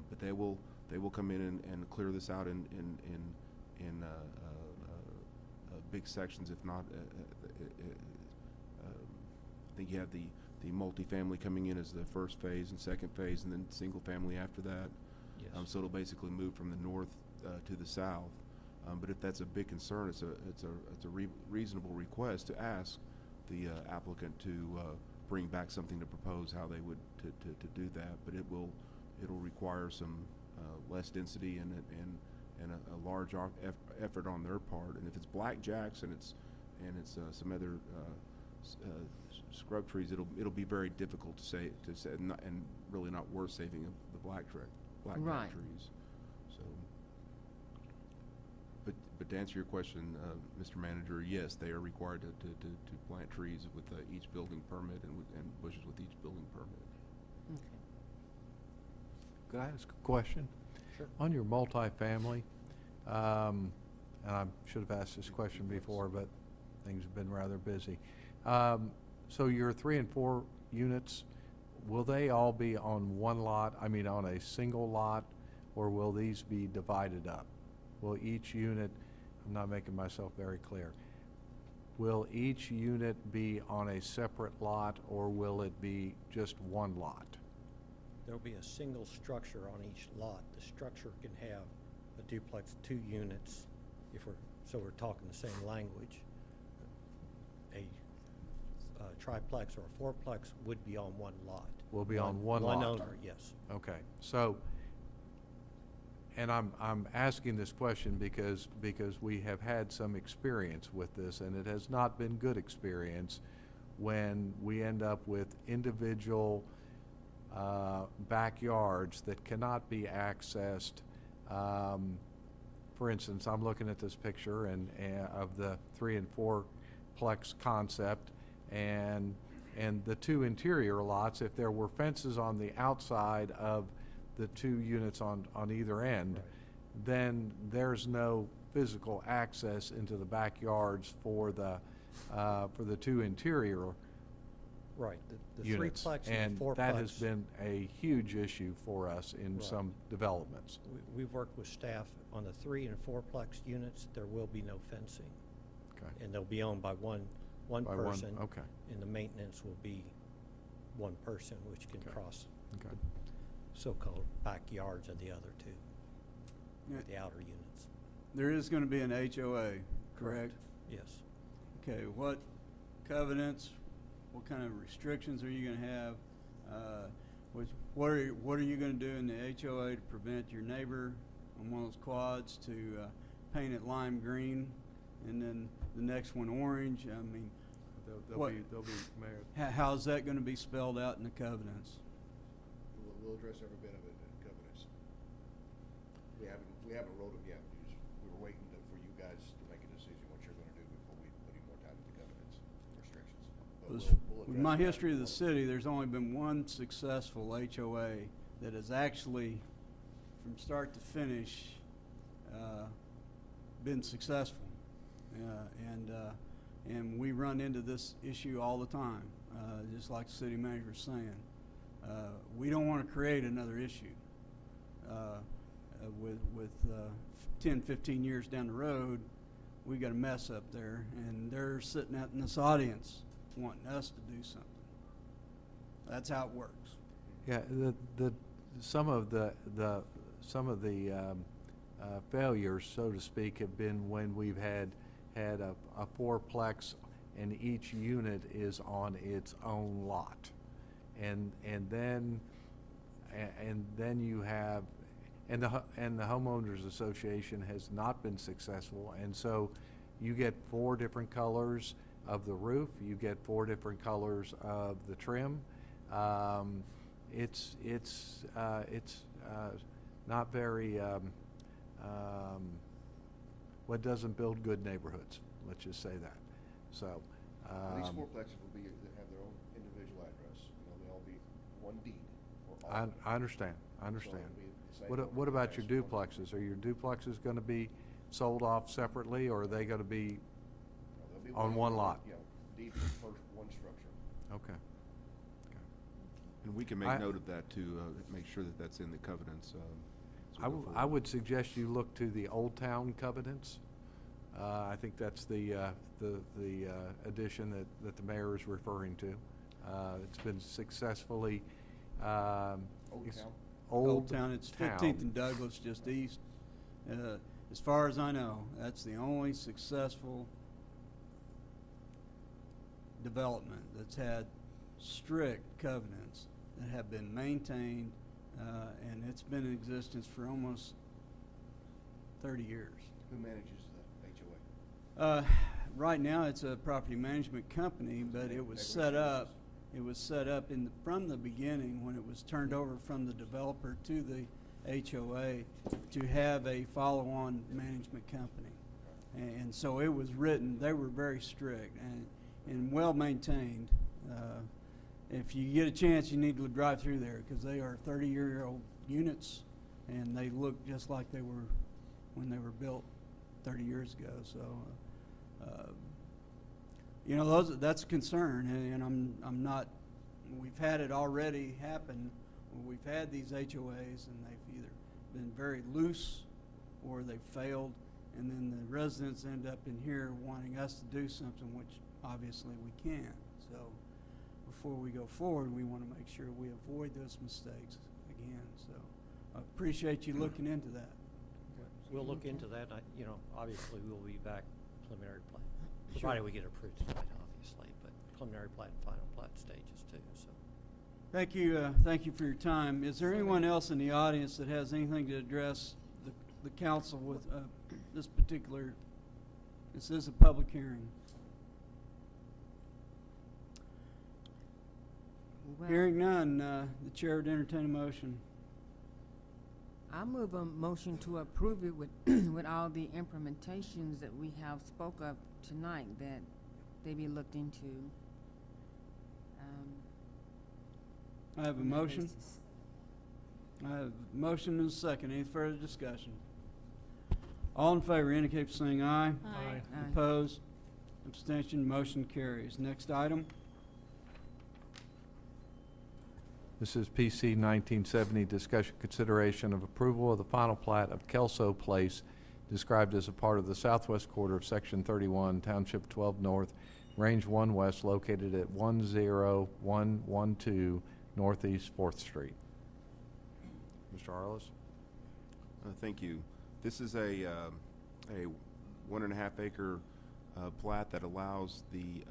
But they will come in and clear this out in big sections. If not, I think you have the multifamily coming in as the first phase and second phase, and then single family after that. Yes. So it'll basically move from the north to the south. But if that's a big concern, it's a reasonable request to ask the applicant to bring back something to propose how they would to do that. But it'll require some less density and a large effort on their part. And if it's blackjacks and it's some other scrub trees, it'll be very difficult to say and really not worth saving the blackjack Right. trees. So, but to answer your question, Mr. Manager, yes, they are required to plant trees with each building permit and bushes with each building permit. Could I ask a question? Sure. On your multifamily, and I should have asked this question before, but things have been rather busy. So your 3 and 4 units, will they all be on one lot, on a single lot, or will these be divided up? Will each unit, I'm not making myself very clear, will each unit be on a separate lot, or will it be just one lot? There'll be a single structure on each lot. The structure can have a duplex, 2 units, so we're talking the same language. A triplex or a fourplex would be on one lot. Will be on one lot? One owner, yes. Okay, so, and I'm asking this question because we have had some experience with this, and it has not been good experience when we end up with individual backyards that cannot be accessed. For instance, I'm looking at this picture and of the 3 and 4 plex concept, and the 2 interior lots. If there were fences on the outside of the 2 units on either end, Right. then there's no physical access into the backyards for the 2 interior Right, the units. threeplex and the fourplex. And that has been a huge issue for us in Right. some developments. We've worked with staff on the 3 and 4plex units. There will be no fencing, Okay. and they'll be owned by one By one, person. okay. And the maintenance will be one person, which can Okay. cross Okay. so-called backyards of the other 2, Yeah. the outer units. There is going to be an HOA, correct? Yes. Okay, what covenants, what kind of restrictions are you going to have? What are you going to do in the HOA to prevent your neighbor on one of those quads to paint it lime green and then the next one orange? What- They'll be, Mayor. How's that going to be spelled out in the covenants? We'll address every bit of it in covenants. We haven't wrote them yet. We were waiting for you guys to make a decision what you're gonna do before we put any more time into covenants restrictions. But we'll With address my that history of the before- city, there's only been one successful HOA that has actually, from start to finish, been successful. And we run into this issue all the time, just like the city manager's saying. We don't want to create another issue. With 10, 15 years down the road, we got a mess up there, and they're sitting out in this audience wanting us to do something. That's how it works. Yeah, some of the failures, so to speak, have been when we've had a fourplex and each unit is on its own lot. And then you have, and the homeowners association has not been successful, and so you get 4 different colors of the roof, you get 4 different colors of the trim. It's not very, what doesn't build good neighborhoods, let's just say that. So. These fourplexes will be, they have their own individual address, they'll all be one deed for all. I understand, I understand. it'll be the same What about your address, one duplexes? Are your duplexes gonna be sold off separately, or are they gonna be They'll be on one lot? Deed for the first one structure. Okay. And we can make note of that to make sure that that's in the covenants. as we go I forward. would suggest you look to the Old Town covenants. I think that's the addition that the mayor is referring to. It's been successfully, Old Town? Old Town, it's 15th and Douglas, just east. As far as I know, that's the only successful development that's had strict covenants that have been maintained, and it's been in existence for almost 30 years. Who manages the HOA? Right now, it's a property management company, but it was set up. It was set up from the beginning when it was turned over from the developer to the HOA to have a follow-on management company, and so it was written. They were very strict and well maintained. If you get a chance, you need to drive through there because they are 30-year-old units, and they look just like they were when they were built 30 years ago. So, that's a concern, and I'm not. We've had it already happen. We've had these HOAs, and they've either been very loose or they've failed, and then the residents end up in here wanting us to do something, which obviously we can't. So, before we go forward, we want to make sure we avoid those mistakes again. So, I appreciate you looking into that. We'll look into that. Obviously, we'll be back preliminary plat, provided we get approved tonight, obviously, but preliminary plat and final plat stages too, so. Thank you for your time. Is there anyone else in the audience that has anything to address the council with this particular? This is a public hearing. Well, Hearing none, the chair would entertain a motion. I move a motion to approve it with with all the implementations that we have spoke of tonight, that they be looked into. I have a on that motion. basis. I have a motion and a second. Any further discussion? All in favor indicate by saying aye. Aye. Aye. Opposed? Abstention? Motion carries. Next item. This is PC 1970, discussion consideration of approval of the final plat of Kelso Place, described as a part of the southwest quarter of Section 31, Township 12 North, Range 1 West, located at 10112 Northeast 4th Street. Mr. Arliss? Thank you. This is a 1.5 acre plat that allows the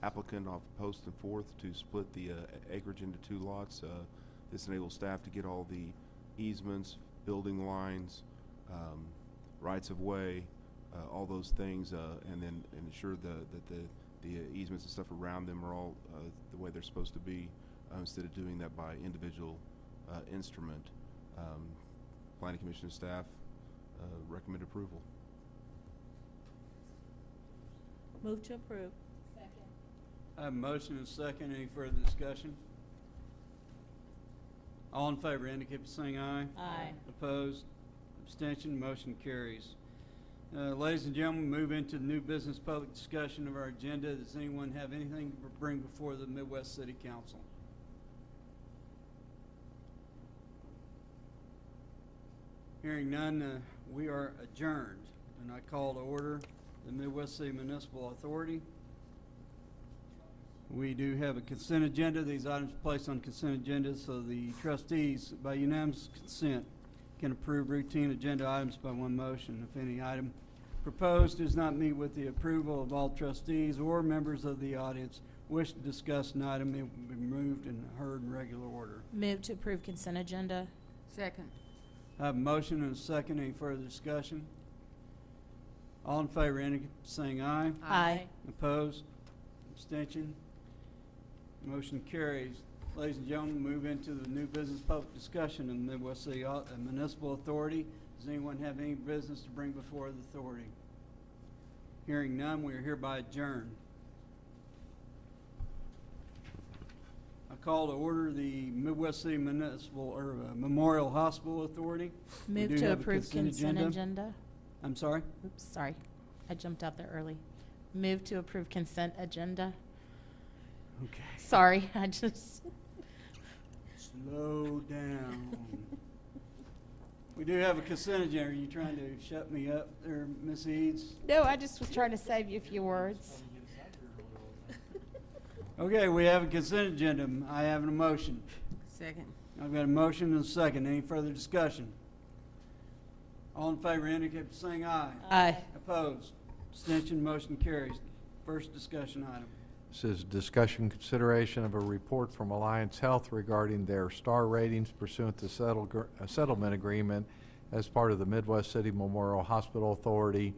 applicant off Post and Fourth to split the acreage into 2 lots. This enables staff to get all the easements, building lines, rights of way, all those things, and then ensure that the easements and stuff around them are all the way they're supposed to be, instead of doing that by individual instrument. Planning Commission staff recommend approval. Move to approve. I have a motion and a second. Any further discussion? All in favor indicate by saying aye. Aye. Opposed? Abstention? Motion carries. Ladies and gentlemen, move into the new business public discussion of our agenda. Does anyone have anything to bring before the Midwest City Council? Hearing none, we are adjourned. And I call to order the Midwest City Municipal Authority. We do have a consent agenda. These items are placed on consent agenda so the trustees, by unanimous consent, can approve routine agenda items by one motion. If any item proposed does not meet with the approval of all trustees or members of the audience wish to discuss an item, it will be moved and heard in regular order. Move to approve consent agenda. Second. I have a motion and a second. Any further discussion? All in favor, indicate by saying aye. Aye. Opposed? Abstention? Motion carries. Ladies and gentlemen, move into the new business public discussion in the Midwest City Municipal Authority. Does anyone have any business to bring before the authority? Hearing none, we are hereby adjourned. I call to order the Midwest City Municipal or Memorial Hospital Authority. We Move do to have a approve consent agenda. I'm sorry? Oops, sorry. I jumped out there early. Move to approve consent agenda. Okay. Sorry, I just. Slow down. We do have a consent agenda. Are you trying to shut me up there, Miss Eads? No, I just was trying to save you a few words. Okay, we have a consent agenda. I have a motion. Second. I've got a motion and a second. Any further discussion? All in favor indicate by saying aye. Aye. Opposed? Abstention? Motion carries. First discussion item. This is discussion consideration of a report from Alliance Health regarding their star ratings pursuant to settlement agreement as part of the Midwest City Memorial Hospital Authority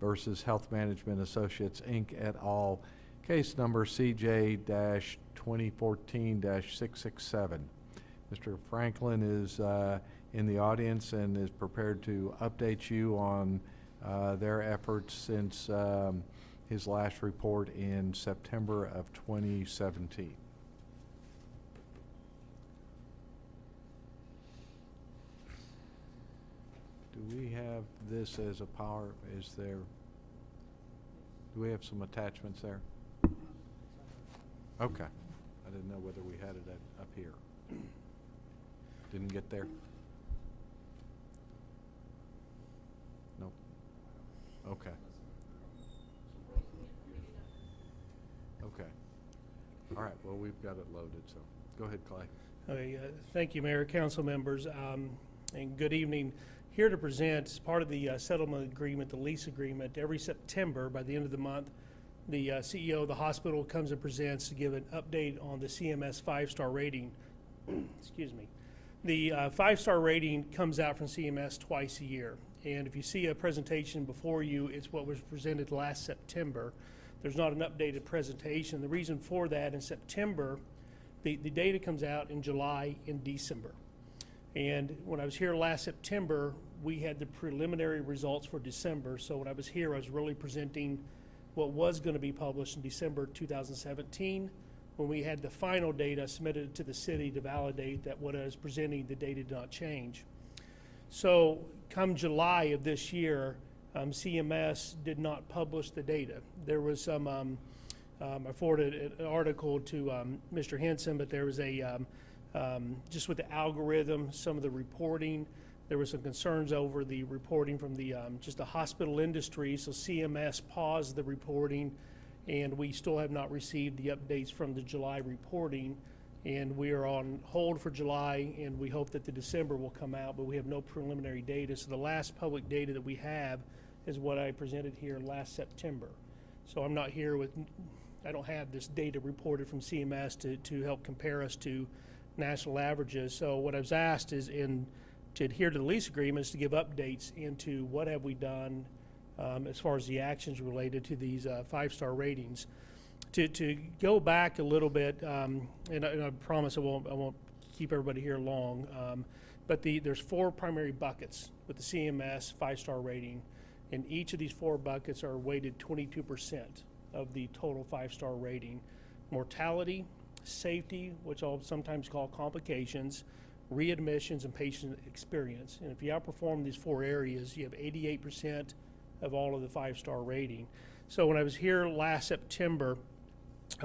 versus Health Management Associates, Inc. et al. Case number CJ-2014-667. Mr. Franklin is in the audience and is prepared to update you on their efforts since his last report in September of 2017. Do we have this as a power, do we have some attachments there? Okay. I didn't know whether we had it up here. Didn't get there? Nope. Okay. Okay. All right, well, we've got it loaded, so go ahead, Clay. Okay, thank you, Mayor, council members, and good evening. Here to present, as part of the settlement agreement, the lease agreement, every September, by the end of the month, the CEO of the hospital comes and presents to give an update on the CMS 5-star rating. Excuse me. The 5-star rating comes out from CMS twice a year. And if you see a presentation before you, it's what was presented last September. There's not an updated presentation. The reason for that, in September, the data comes out in July and December. And when I was here last September, we had the preliminary results for December. So when I was here, I was really presenting what was going to be published in December 2017. When we had the final data submitted to the city to validate that what I was presenting, the data did not change. So come July of this year, CMS did not publish the data. There was some, I forwarded an article to Mr. Henson, but there was a, just with the algorithm, some of the reporting, there were some concerns over the reporting from the, just the hospital industry, so CMS paused the reporting, and we still have not received the updates from the July reporting, and we are on hold for July, and we hope that the December will come out, but we have no preliminary data. So the last public data that we have is what I presented here last September. So I'm not here with, I don't have this data reported from CMS to help compare us to national averages. So what I was asked is to adhere to the lease agreements to give updates into what have we done as far as the actions related to these 5-star ratings. To go back a little bit, and I promise I won't keep everybody here long, but there's 4 primary buckets with the CMS 5-star rating, and each of these 4 buckets are weighted 22% of the total 5-star rating. Mortality, safety, which I'll sometimes call complications, readmissions, and patient experience. And if you outperform these 4 areas, you have 88% of all of the 5-star rating. So when I was here last September,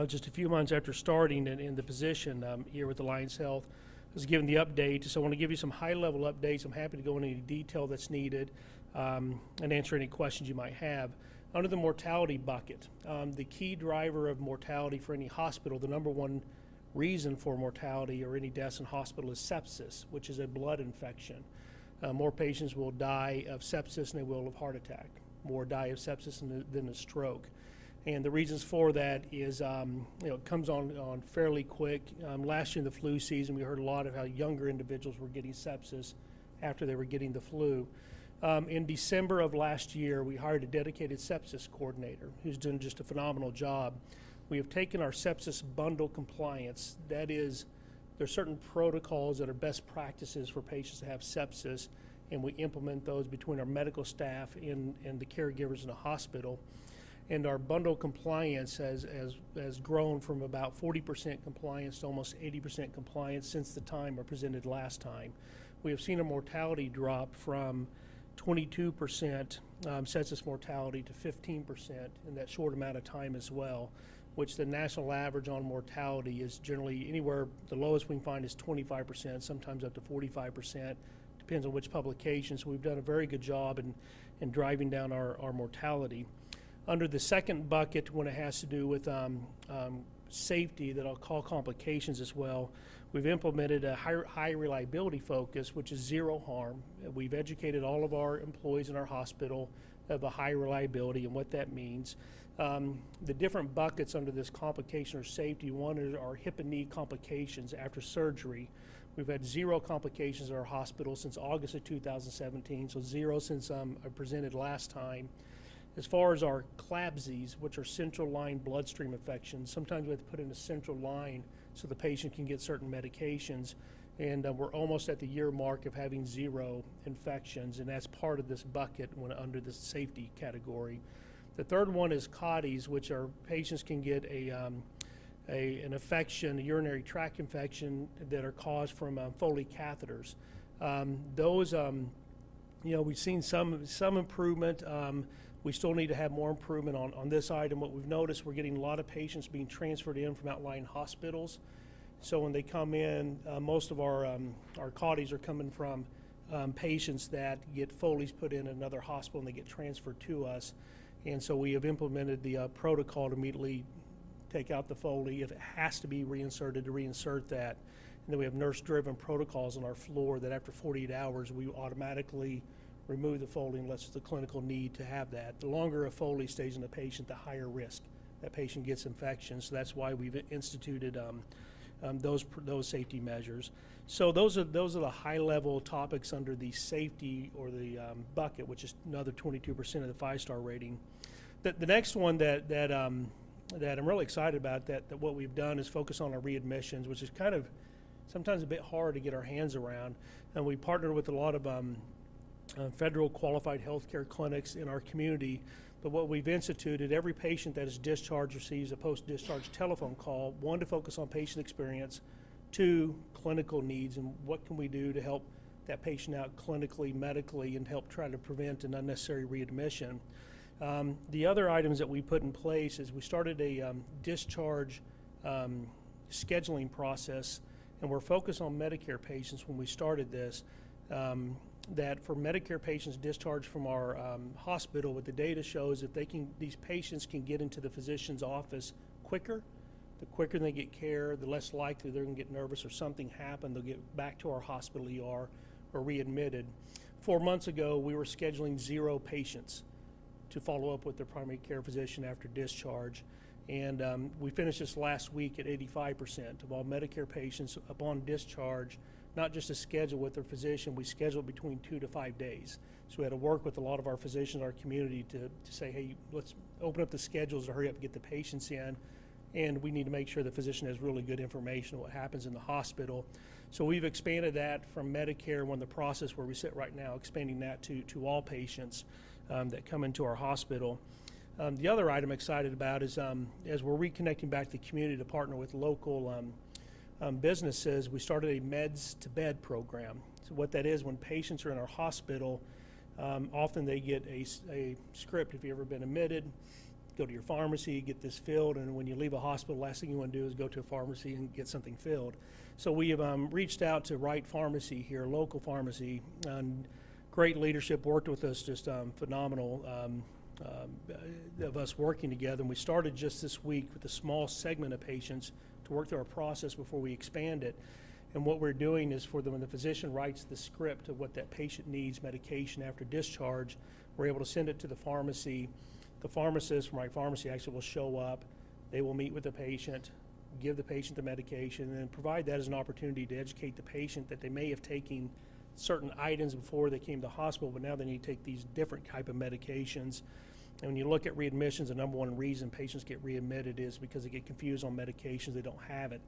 just a few months after starting in the position here with Alliance Health, I was given the update. So I want to give you some high-level updates. I'm happy to go into any detail that's needed and answer any questions you might have. Under the mortality bucket, the key driver of mortality for any hospital, the number one reason for mortality or any deaths in hospital is sepsis, which is a blood infection. More patients will die of sepsis than they will of heart attack. more die of sepsis than a stroke. And the reasons for that is, it comes on fairly quick. Last year in the flu season, we heard a lot of how younger individuals were getting sepsis after they were getting the flu. In December of last year, we hired a dedicated sepsis coordinator who's done just a phenomenal job. We have taken our sepsis bundle compliance. That is, there are certain protocols that are best practices for patients to have sepsis, and we implement those between our medical staff and the caregivers in the hospital. And our bundle compliance has grown from about 40% compliance to almost 80% compliance since the time we presented last time. We have seen a mortality drop from 22% sepsis mortality to 15% in that short amount of time as well, which the national average on mortality is generally anywhere, the lowest we can find is 25%, sometimes up to 45%, depends on which publication. So we've done a very good job in driving down our mortality. Under the second bucket, when it has to do with safety, that I'll call complications as well, we've implemented a high reliability focus, which is zero harm. We've educated all of our employees in our hospital of a high reliability and what that means. The different buckets under this complication or safety, one is our hip and knee complications after surgery. We've had zero complications in our hospital since August of 2017, so zero since I presented last time. As far as our CLABSIs, which are central line bloodstream infections, sometimes we have to put in a central line so the patient can get certain medications, and we're almost at the year mark of having zero infections, and that's part of this bucket under the safety category. The third one is CODIs, which are patients can get an infection, a urinary tract infection that are caused from Foley catheters. Those, we've seen some improvement. We still need to have more improvement on this item. What we've noticed, we're getting a lot of patients being transferred in from outlying hospitals. So when they come in, most of our CODIs are coming from patients that get Foleys put in another hospital and they get transferred to us. And so we have implemented the protocol to immediately take out the Foley. If it has to be reinserted, to reinsert that. And then we have nurse-driven protocols on our floor that after 48 hours, we automatically remove the Foley unless it's a clinical need to have that. The longer a Foley stays in the patient, the higher risk that patient gets infections. So that's why we've instituted those safety measures. So those are the high-level topics under the safety or the bucket, which is another 22% of the 5-star rating. The next one that I'm really excited about that what we've done is focus on our readmissions, which is kind of sometimes a bit hard to get our hands around. And we partnered with a lot of federal qualified healthcare clinics in our community. But what we've instituted, every patient that is discharged receives a post-discharge telephone call, one, to focus on patient experience, two, clinical needs, and what can we do to help that patient out clinically, medically, and help try to prevent an unnecessary readmission. The other items that we put in place is we started a discharge scheduling process, and we're focused on Medicare patients when we started this. That for Medicare patients discharged from our hospital, what the data shows, if these patients can get into the physician's office quicker, the quicker they get care, the less likely they're going to get nervous or something happen. They'll get back to our hospital ER or readmitted. 4 months ago, we were scheduling 0 patients to follow up with their primary care physician after discharge. And we finished this last week at 85% of all Medicare patients upon discharge, not just to schedule with their physician, we schedule between 2 to 5 days. So we had to work with a lot of our physicians in our community to say, hey, let's open up the schedules to hurry up and get the patients in. And we need to make sure the physician has really good information on what happens in the hospital. So we've expanded that from Medicare. We're in the process where we sit right now, expanding that to all patients that come into our hospital. The other item I'm excited about is as we're reconnecting back to the community to partner with local businesses, we started a meds to bed program. So what that is, when patients are in our hospital, often they get a script. If you've ever been admitted, go to your pharmacy, get this filled, and when you leave a hospital, last thing you want to do is go to a pharmacy and get something filled. So we have reached out to Wright Pharmacy here, local pharmacy, and great leadership, worked with us, just phenomenal of us working together. And we started just this week with a small segment of patients to work through our process before we expand it. And what we're doing is for them, when the physician writes the script of what that patient needs, medication after discharge, we're able to send it to the pharmacy. The pharmacist from my pharmacy actually will show up. They will meet with the patient, give the patient the medication, and then provide that as an opportunity to educate the patient that they may have taken certain items before they came to the hospital, but now they need to take these different type of medications. And when you look at readmissions, the number one reason patients get readmitted is because they get confused on medications, they don't have it.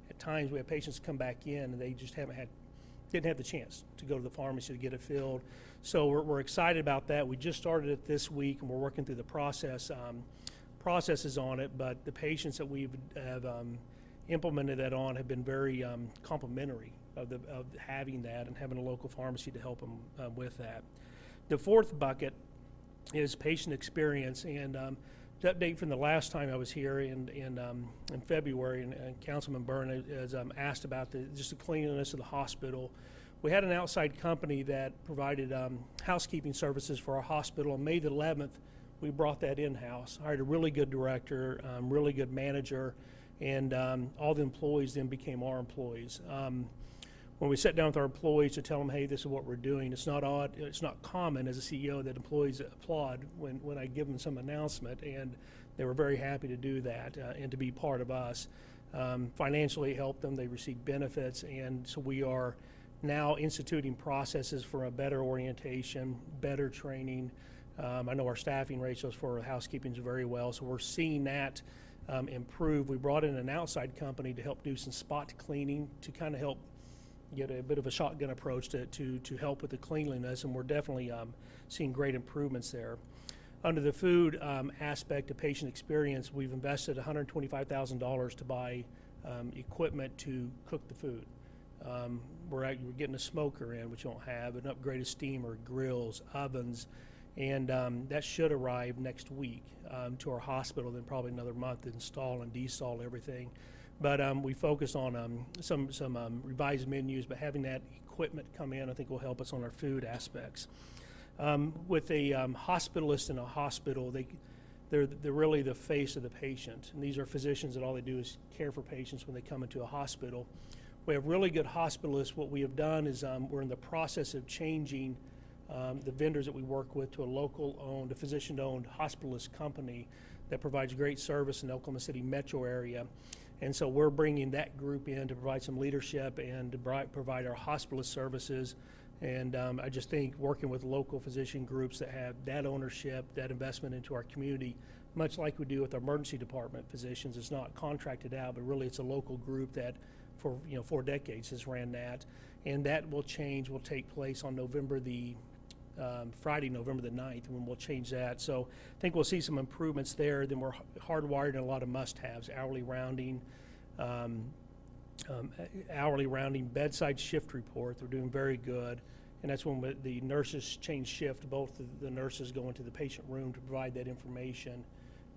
At times we have patients come back in and they just didn't have the chance to go to the pharmacy to get it filled. So we're excited about that. We just started it this week and we're working through the processes on it, but the patients that we've implemented that on have been very complimentary of having that and having a local pharmacy to help them with that. The fourth bucket is patient experience, and to update from the last time I was here in February, and Councilman Byrne has asked about just the cleanliness of the hospital. We had an outside company that provided housekeeping services for our hospital. On May the 11th, we brought that in-house, hired a really good director, really good manager, and all the employees then became our employees. When we sat down with our employees to tell them, hey, this is what we're doing, it's not common as a CEO that employees applaud when I give them some announcement, and they were very happy to do that and to be part of us. Financially helped them, they received benefits, and so we are now instituting processes for a better orientation, better training. I know our staffing ratios for housekeeping is very well, so we're seeing that improve. We brought in an outside company to help do some spot cleaning to kind of help get a bit of a shotgun approach to help with the cleanliness, and we're definitely seeing great improvements there. Under the food aspect of patient experience, we've invested $125,000 to buy equipment to cook the food. We're getting a smoker in, which you don't have, an upgraded steamer, grills, ovens, and that should arrive next week to our hospital, then probably another month to install and deinstall everything. But we focus on some revised menus, but having that equipment come in I think will help us on our food aspects. With a hospitalist in a hospital, they're really the face of the patient, and these are physicians that all they do is care for patients when they come into a hospital. We have really good hospitalists. What we have done is we're in the process of changing the vendors that we work with to a physician-owned hospitalist company that provides great service in the Oklahoma City metro area. And so we're bringing that group in to provide some leadership and to provide our hospitalist services. And I just think working with local physician groups that have that ownership, that investment into our community, much like we do with our emergency department physicians, it's not contracted out, but really it's a local group that for 4 decades has ran that. And that will take place on Friday, November the 9th, when we'll change that. So I think we'll see some improvements there. Then we're hardwired in a lot of must-haves, hourly rounding, bedside shift report. They're doing very good. And that's when the nurses change shift. Both the nurses go into the patient room to provide that information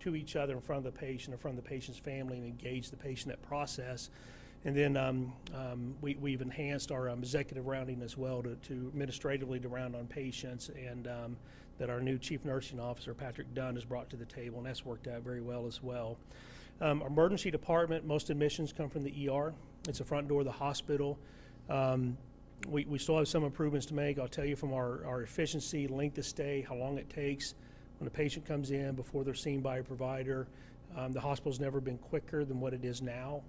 to each other in front of the patient, in front of the patient's family, and engage the patient in that process. And then we've enhanced our executive rounding as well to administratively to round on patients, and that our new Chief Nursing Officer, Patrick Dunn, has brought to the table, and that's worked out very well as well. Our emergency department, most admissions come from the ER. It's the front door of the hospital. We still have some improvements to make. I'll tell you from our efficiency, length of stay, how long it takes when a patient comes in before they're seen by a provider. The hospital's never been quicker than what it is now.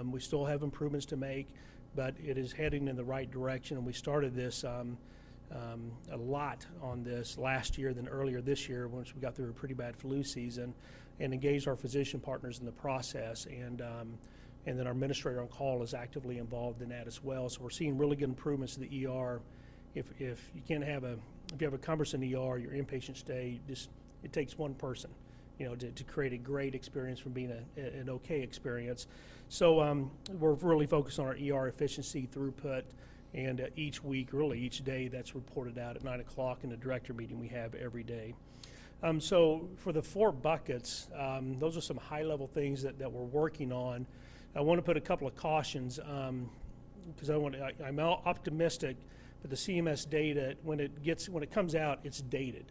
We still have improvements to make, but it is heading in the right direction. And we started this a lot on this last year than earlier this year, once we got through a pretty bad flu season, and engaged our physician partners in the process. And then our administrator on call is actively involved in that as well. So we're seeing really good improvements to the ER. If you have a cumbersome ER, your inpatient stay, it takes one person, to create a great experience from being an okay experience. So we're really focused on our ER efficiency, throughput, and each week, really each day, that's reported out at 9 o'clock in the director meeting we have every day. So for the 4 buckets, those are some high-level things that we're working on. I want to put a couple of cautions because I'm optimistic, but the CMS data, when it comes out, it's dated.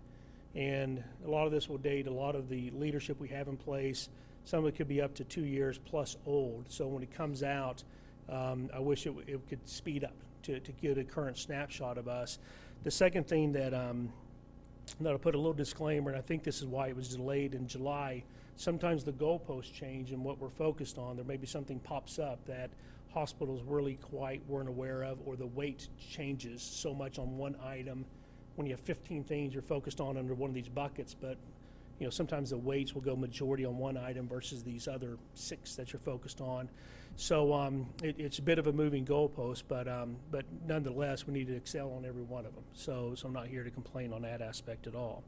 And a lot of this will date a lot of the leadership we have in place. Some of it could be up to 2 years plus old. So when it comes out, I wish it could speed up to get a current snapshot of us. The second thing that I'll put a little disclaimer, and I think this is why it was delayed in July. Sometimes the goalposts change and what we're focused on. There may be something pops up that hospitals really quite weren't aware of, or the weight changes so much on one item. When you have 15 things you're focused on under one of these buckets, but sometimes the weights will go majority on one item versus these other 6 that you're focused on. So it's a bit of a moving goalpost, but nonetheless, we need to excel on every one of them. So I'm not here to complain on that aspect at all.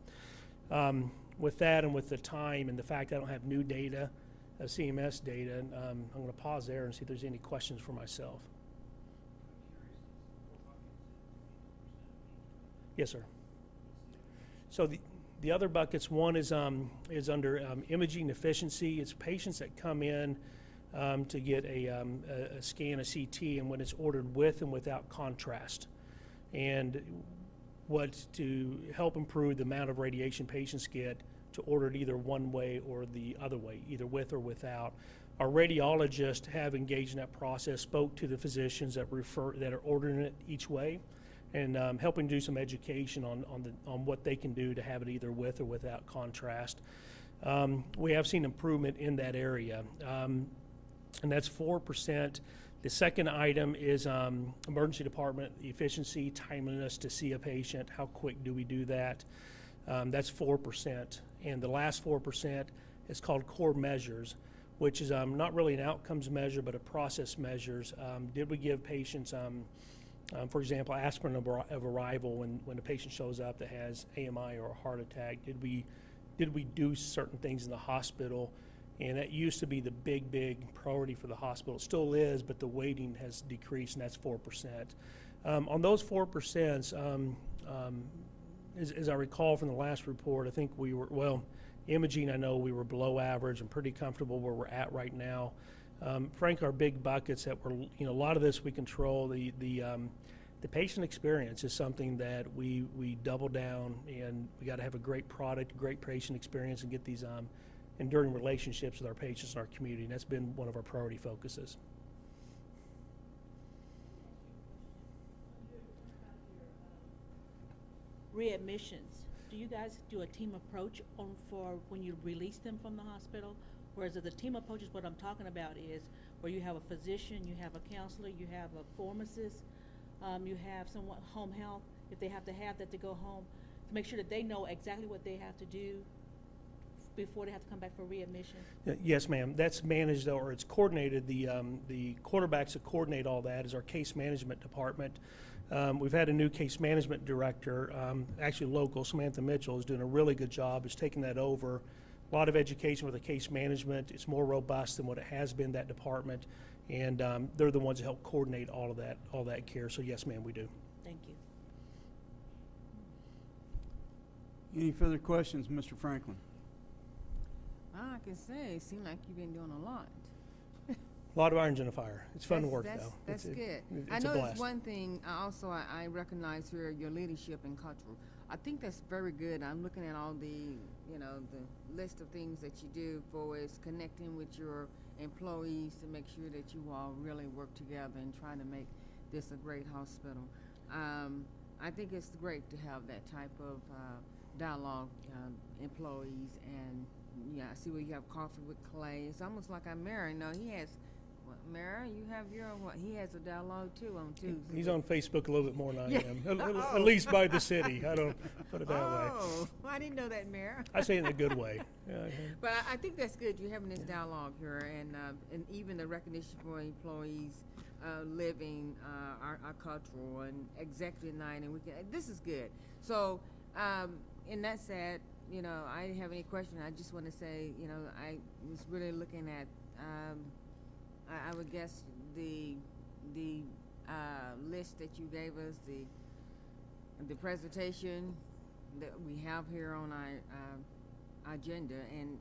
With that and with the time and the fact I don't have new data, CMS data, I'm going to pause there and see if there's any questions for myself. Yes, sir. So the other buckets, one is under imaging efficiency. It's patients that come in to get a scan, a CT, and when it's ordered with and without contrast. And to help improve the amount of radiation patients get, to order it either one way or the other way, either with or without. Our radiologists have engaged in that process, spoke to the physicians that are ordering it each way, and helping do some education on what they can do to have it either with or without contrast. We have seen improvement in that area, and that's 4%. The second item is emergency department efficiency, timeliness to see a patient. How quick do we do that? That's 4%. And the last 4% is called core measures, which is not really an outcomes measure, but a process measures. Did we give patients, for example, aspirin of arrival when a patient shows up that has AMI or a heart attack? Did we do certain things in the hospital? And that used to be the big priority for the hospital. It still is, but the waiting has decreased, and that's 4%. On those 4%, as I recall from the last report, I think we were, imaging, I know we were below average and pretty comfortable where we're at right now. Frank, our big buckets that were, a lot of this we control. The patient experience is something that we double down, and we got to have a great product, great patient experience, and get these enduring relationships with our patients and our community. And that's been one of our priority focuses. Readmissions, do you guys do a team approach for when you release them from the hospital? Whereas the team approach is what I'm talking about is where you have a physician, you have a counselor, you have a pharmacist, you have someone, home health, if they have to have that to go home, to make sure that they know exactly what they have to do before they have to come back for readmission? Yes, ma'am. That's managed, or it's coordinated. The quarterbacks that coordinate all that is our case management department. We've had a new case management director, actually local, Samantha Mitchell, is doing a really good job, is taking that over. A lot of education with the case management. It's more robust than what it has been, that department, and they're the ones that help coordinate all that care. So yes, ma'am, we do. Thank you. Any further questions, Mr. Franklin? I can say, it seems like you've been doing a lot. A lot of irons in the fire. It's fun to work, though. That's good. I It's a know blast. there's one thing, I recognize here, your leadership and culture. I think that's very good. I'm looking at all the list of things that you do for is connecting with your employees to make sure that you all really work together and try to make this a great hospital. I think it's great to have that type of dialogue, employees, and yeah, I see where you have coffee with Clay. It's almost like I'm Mary. No, he has, Mary, you have your own, he has a dialogue too on Tuesday. He's on Facebook a little bit more than I Yeah. am, at least by the city. I don't put it that way. Oh, I didn't know that, Mayor. I say it in a good way. Yeah, But I think that's good. You're having this dialogue here, and even the recognition for employees living our cultural and executive night, and this is good. So, in that said, I didn't have any question. I just want to say, I was really looking at, I would guess the list that you gave us, the presentation that we have here on our agenda, and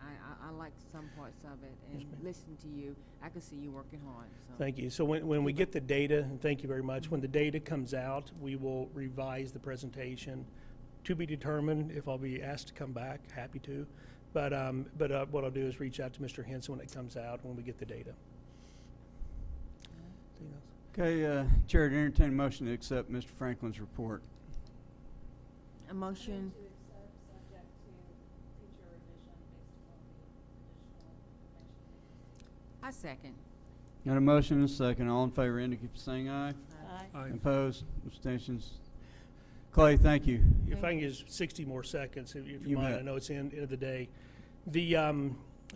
I like some parts of it, and listening to you, I can see you working hard. So. Thank you. So when we get the data, and thank you very much, when the data comes out, we will revise the presentation. To be determined if I'll be asked to come back, happy to. But what I'll do is reach out to Mr. Henson when it comes out, when we get the data. Okay, Chair, to entertain a motion to accept Mr. Franklin's report. A motion. I second. Got a motion and a second. All in favor indicate by saying aye. Aye. Opposed? Abstentions? Clay, thank you. If I can use 60 more seconds, if you You mind, bet. I know it's the end of the day. The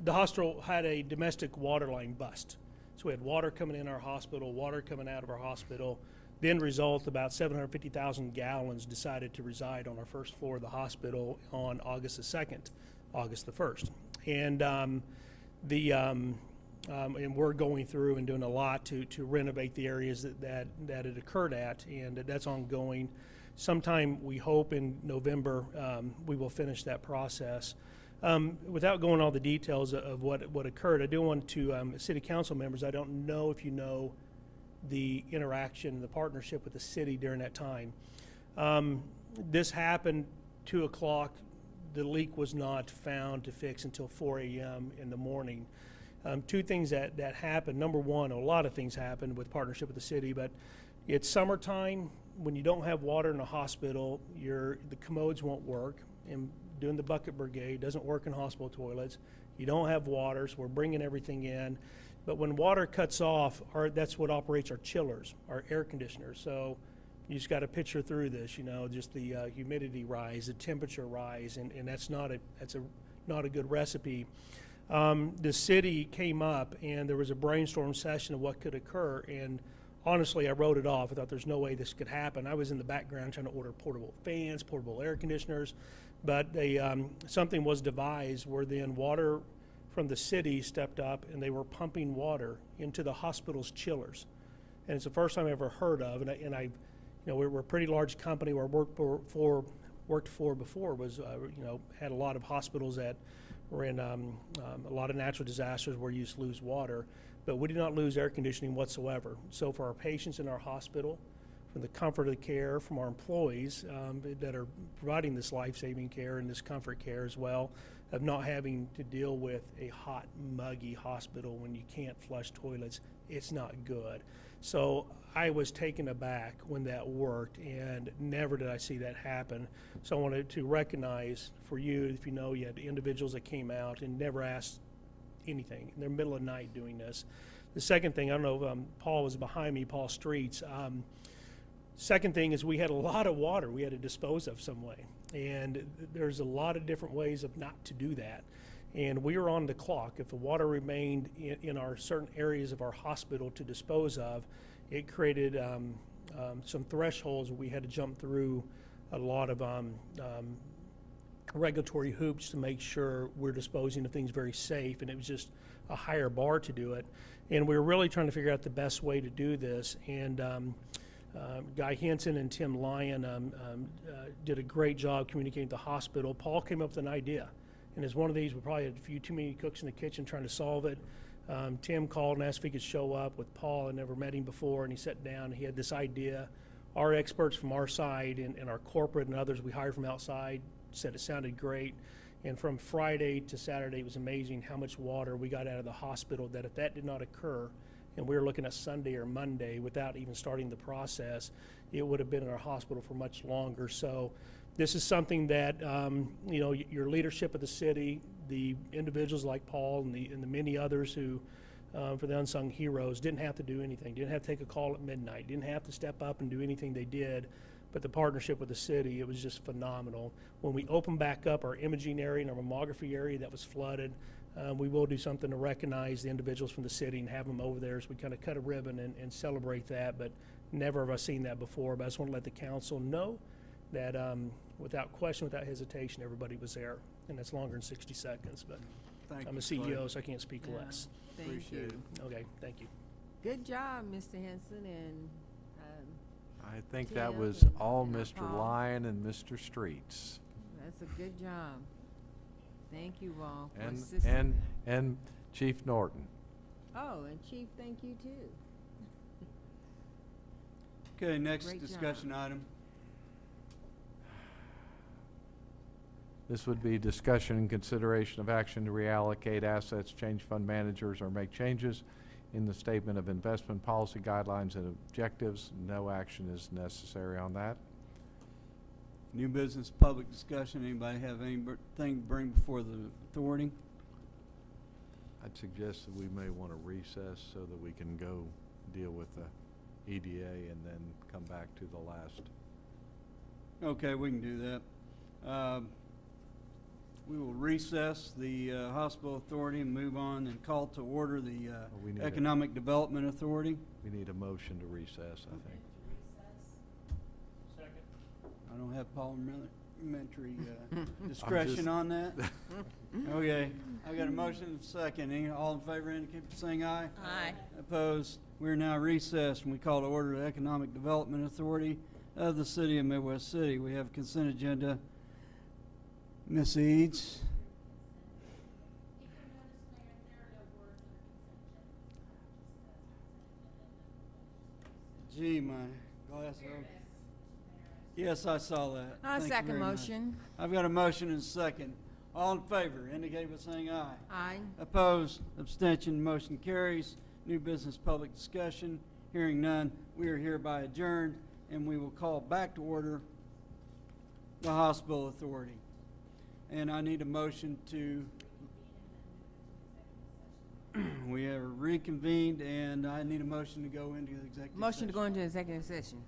hospital had a domestic water line bust. So we had water coming in our hospital, water coming out of our hospital. The end result, about 750,000 gallons decided to reside on our first floor of the hospital on August the 2nd, August the 1st. And and we're going through and doing a lot to renovate the areas that it occurred at, and that's ongoing. Sometime, we hope in November, we will finish that process. Without going all the details of what occurred, I do want to, city council members, I don't know if you know the interaction, the partnership with the city during that time. This happened 2 o'clock. The leak was not found to fix until 4 a.m. in the morning. Two things that happened. Number one, a lot of things happened with partnership with the city, but it's summertime. When you don't have water in a hospital, the commodes won't work. And doing the bucket brigade doesn't work in hospital toilets. You don't have water, so we're bringing everything in. But when water cuts off, that's what operates our chillers, our air conditioners. So you just got to picture through this, just the humidity rise, the temperature rise, and that's not a good recipe. The city came up, and there was a brainstorm session of what could occur, and honestly, I wrote it off. I thought there's no way this could happen. I was in the background trying to order portable fans, portable air conditioners, but something was devised where then water from the city stepped up, and they were pumping water into the hospital's chillers. And it's the first time I ever heard of, we're a pretty large company where I worked for before was, had a lot of hospitals that were in a lot of natural disasters where you used to lose water, but we did not lose air conditioning whatsoever. So for our patients in our hospital, from the comfort of the care, from our employees that are providing this life-saving care and this comfort care as well, of not having to deal with a hot, muggy hospital when you can't flush toilets, it's not good. So I was taken aback when that worked, and never did I see that happen. So I wanted to recognize for you, if you had individuals that came out and never asked anything. They're middle of the night doing this. The second thing, I don't know if Paul was behind me, Paul Streets. Second thing is we had a lot of water we had to dispose of some way. And there's a lot of different ways of not to do that. And we were on the clock. If the water remained in our certain areas of our hospital to dispose of, it created some thresholds where we had to jump through a lot of regulatory hoops to make sure we're disposing of things very safe, and it was just a higher bar to do it. And we were really trying to figure out the best way to do this. And Guy Henson and Tim Lyon did a great job communicating with the hospital. Paul came up with an idea. And as one of these, we probably had a few too many cooks in the kitchen trying to solve it. Tim called and asked if he could show up with Paul. I never met him before, and he sat down. And he had this idea. Our experts from our side and our corporate and others we hired from outside said it sounded great. And from Friday to Saturday, it was amazing how much water we got out of the hospital, that if that did not occur, and we were looking at Sunday or Monday without even starting the process, it would have been in our hospital for much longer. So this is something that, your leadership of the city, the individuals like Paul and the many others who, for the unsung heroes, didn't have to do anything, didn't have to take a call at midnight, didn't have to step up and do anything they did. But the partnership with the city, it was just phenomenal. When we open back up our imaging area and our mammography area that was flooded, we will do something to recognize the individuals from the city and have them over there as we kind of cut a ribbon and celebrate that. But never have I seen that before. But I just want to let the council know that without question, without hesitation, everybody was there. And that's longer than 60 seconds. But I'm a CEO, so I can't speak less. Thank you. Okay, thank you. Good job, Mr. Henson, and I think Tim that was and all Mr. Paul. Lyon and Mr. Streets. that's a good job. Thank you all for assisting. And Chief Norton. Oh, and Chief, thank you too. Okay, next Great discussion job. item. This would be discussion and consideration of action to reallocate assets, change fund managers, or make changes in the statement of investment policy guidelines and objectives. No action is necessary on that. New business, public discussion. Anybody have anything to bring before the authority? I'd suggest that we may want to recess so that we can go deal with the EDA and then come back to the last. Okay, we can do that. We will recess the hospital authority and move on and call to order the we need Economic Development Authority. We need a motion to recess, I think. I don't have parliamentary discretion on that. Okay, I got a motion and a second. All in favor indicate by saying aye. Aye. Opposed? We're now recessed and we call to order the Economic Development Authority of the City of Midwest City. We have a consent agenda. Ms. Eads. Gee, my glasses. Yes, I saw that. I Thank you second very much. motion. I've got a motion and a second. All in favor indicate by saying aye. Aye. Opposed? Abstention? Motion carries. New business public discussion. Hearing none, we are hereby adjourned, and we will call back to order the hospital authority. And I need a motion to, we have reconvened, and I need a motion to go into the executive Motion to session. go into executive session.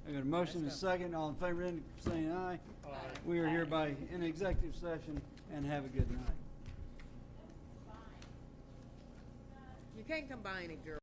I got a motion and a second. All in favor indicate by saying aye. Aye. We are hereby in executive session, and have a good night. You can't combine it, girl.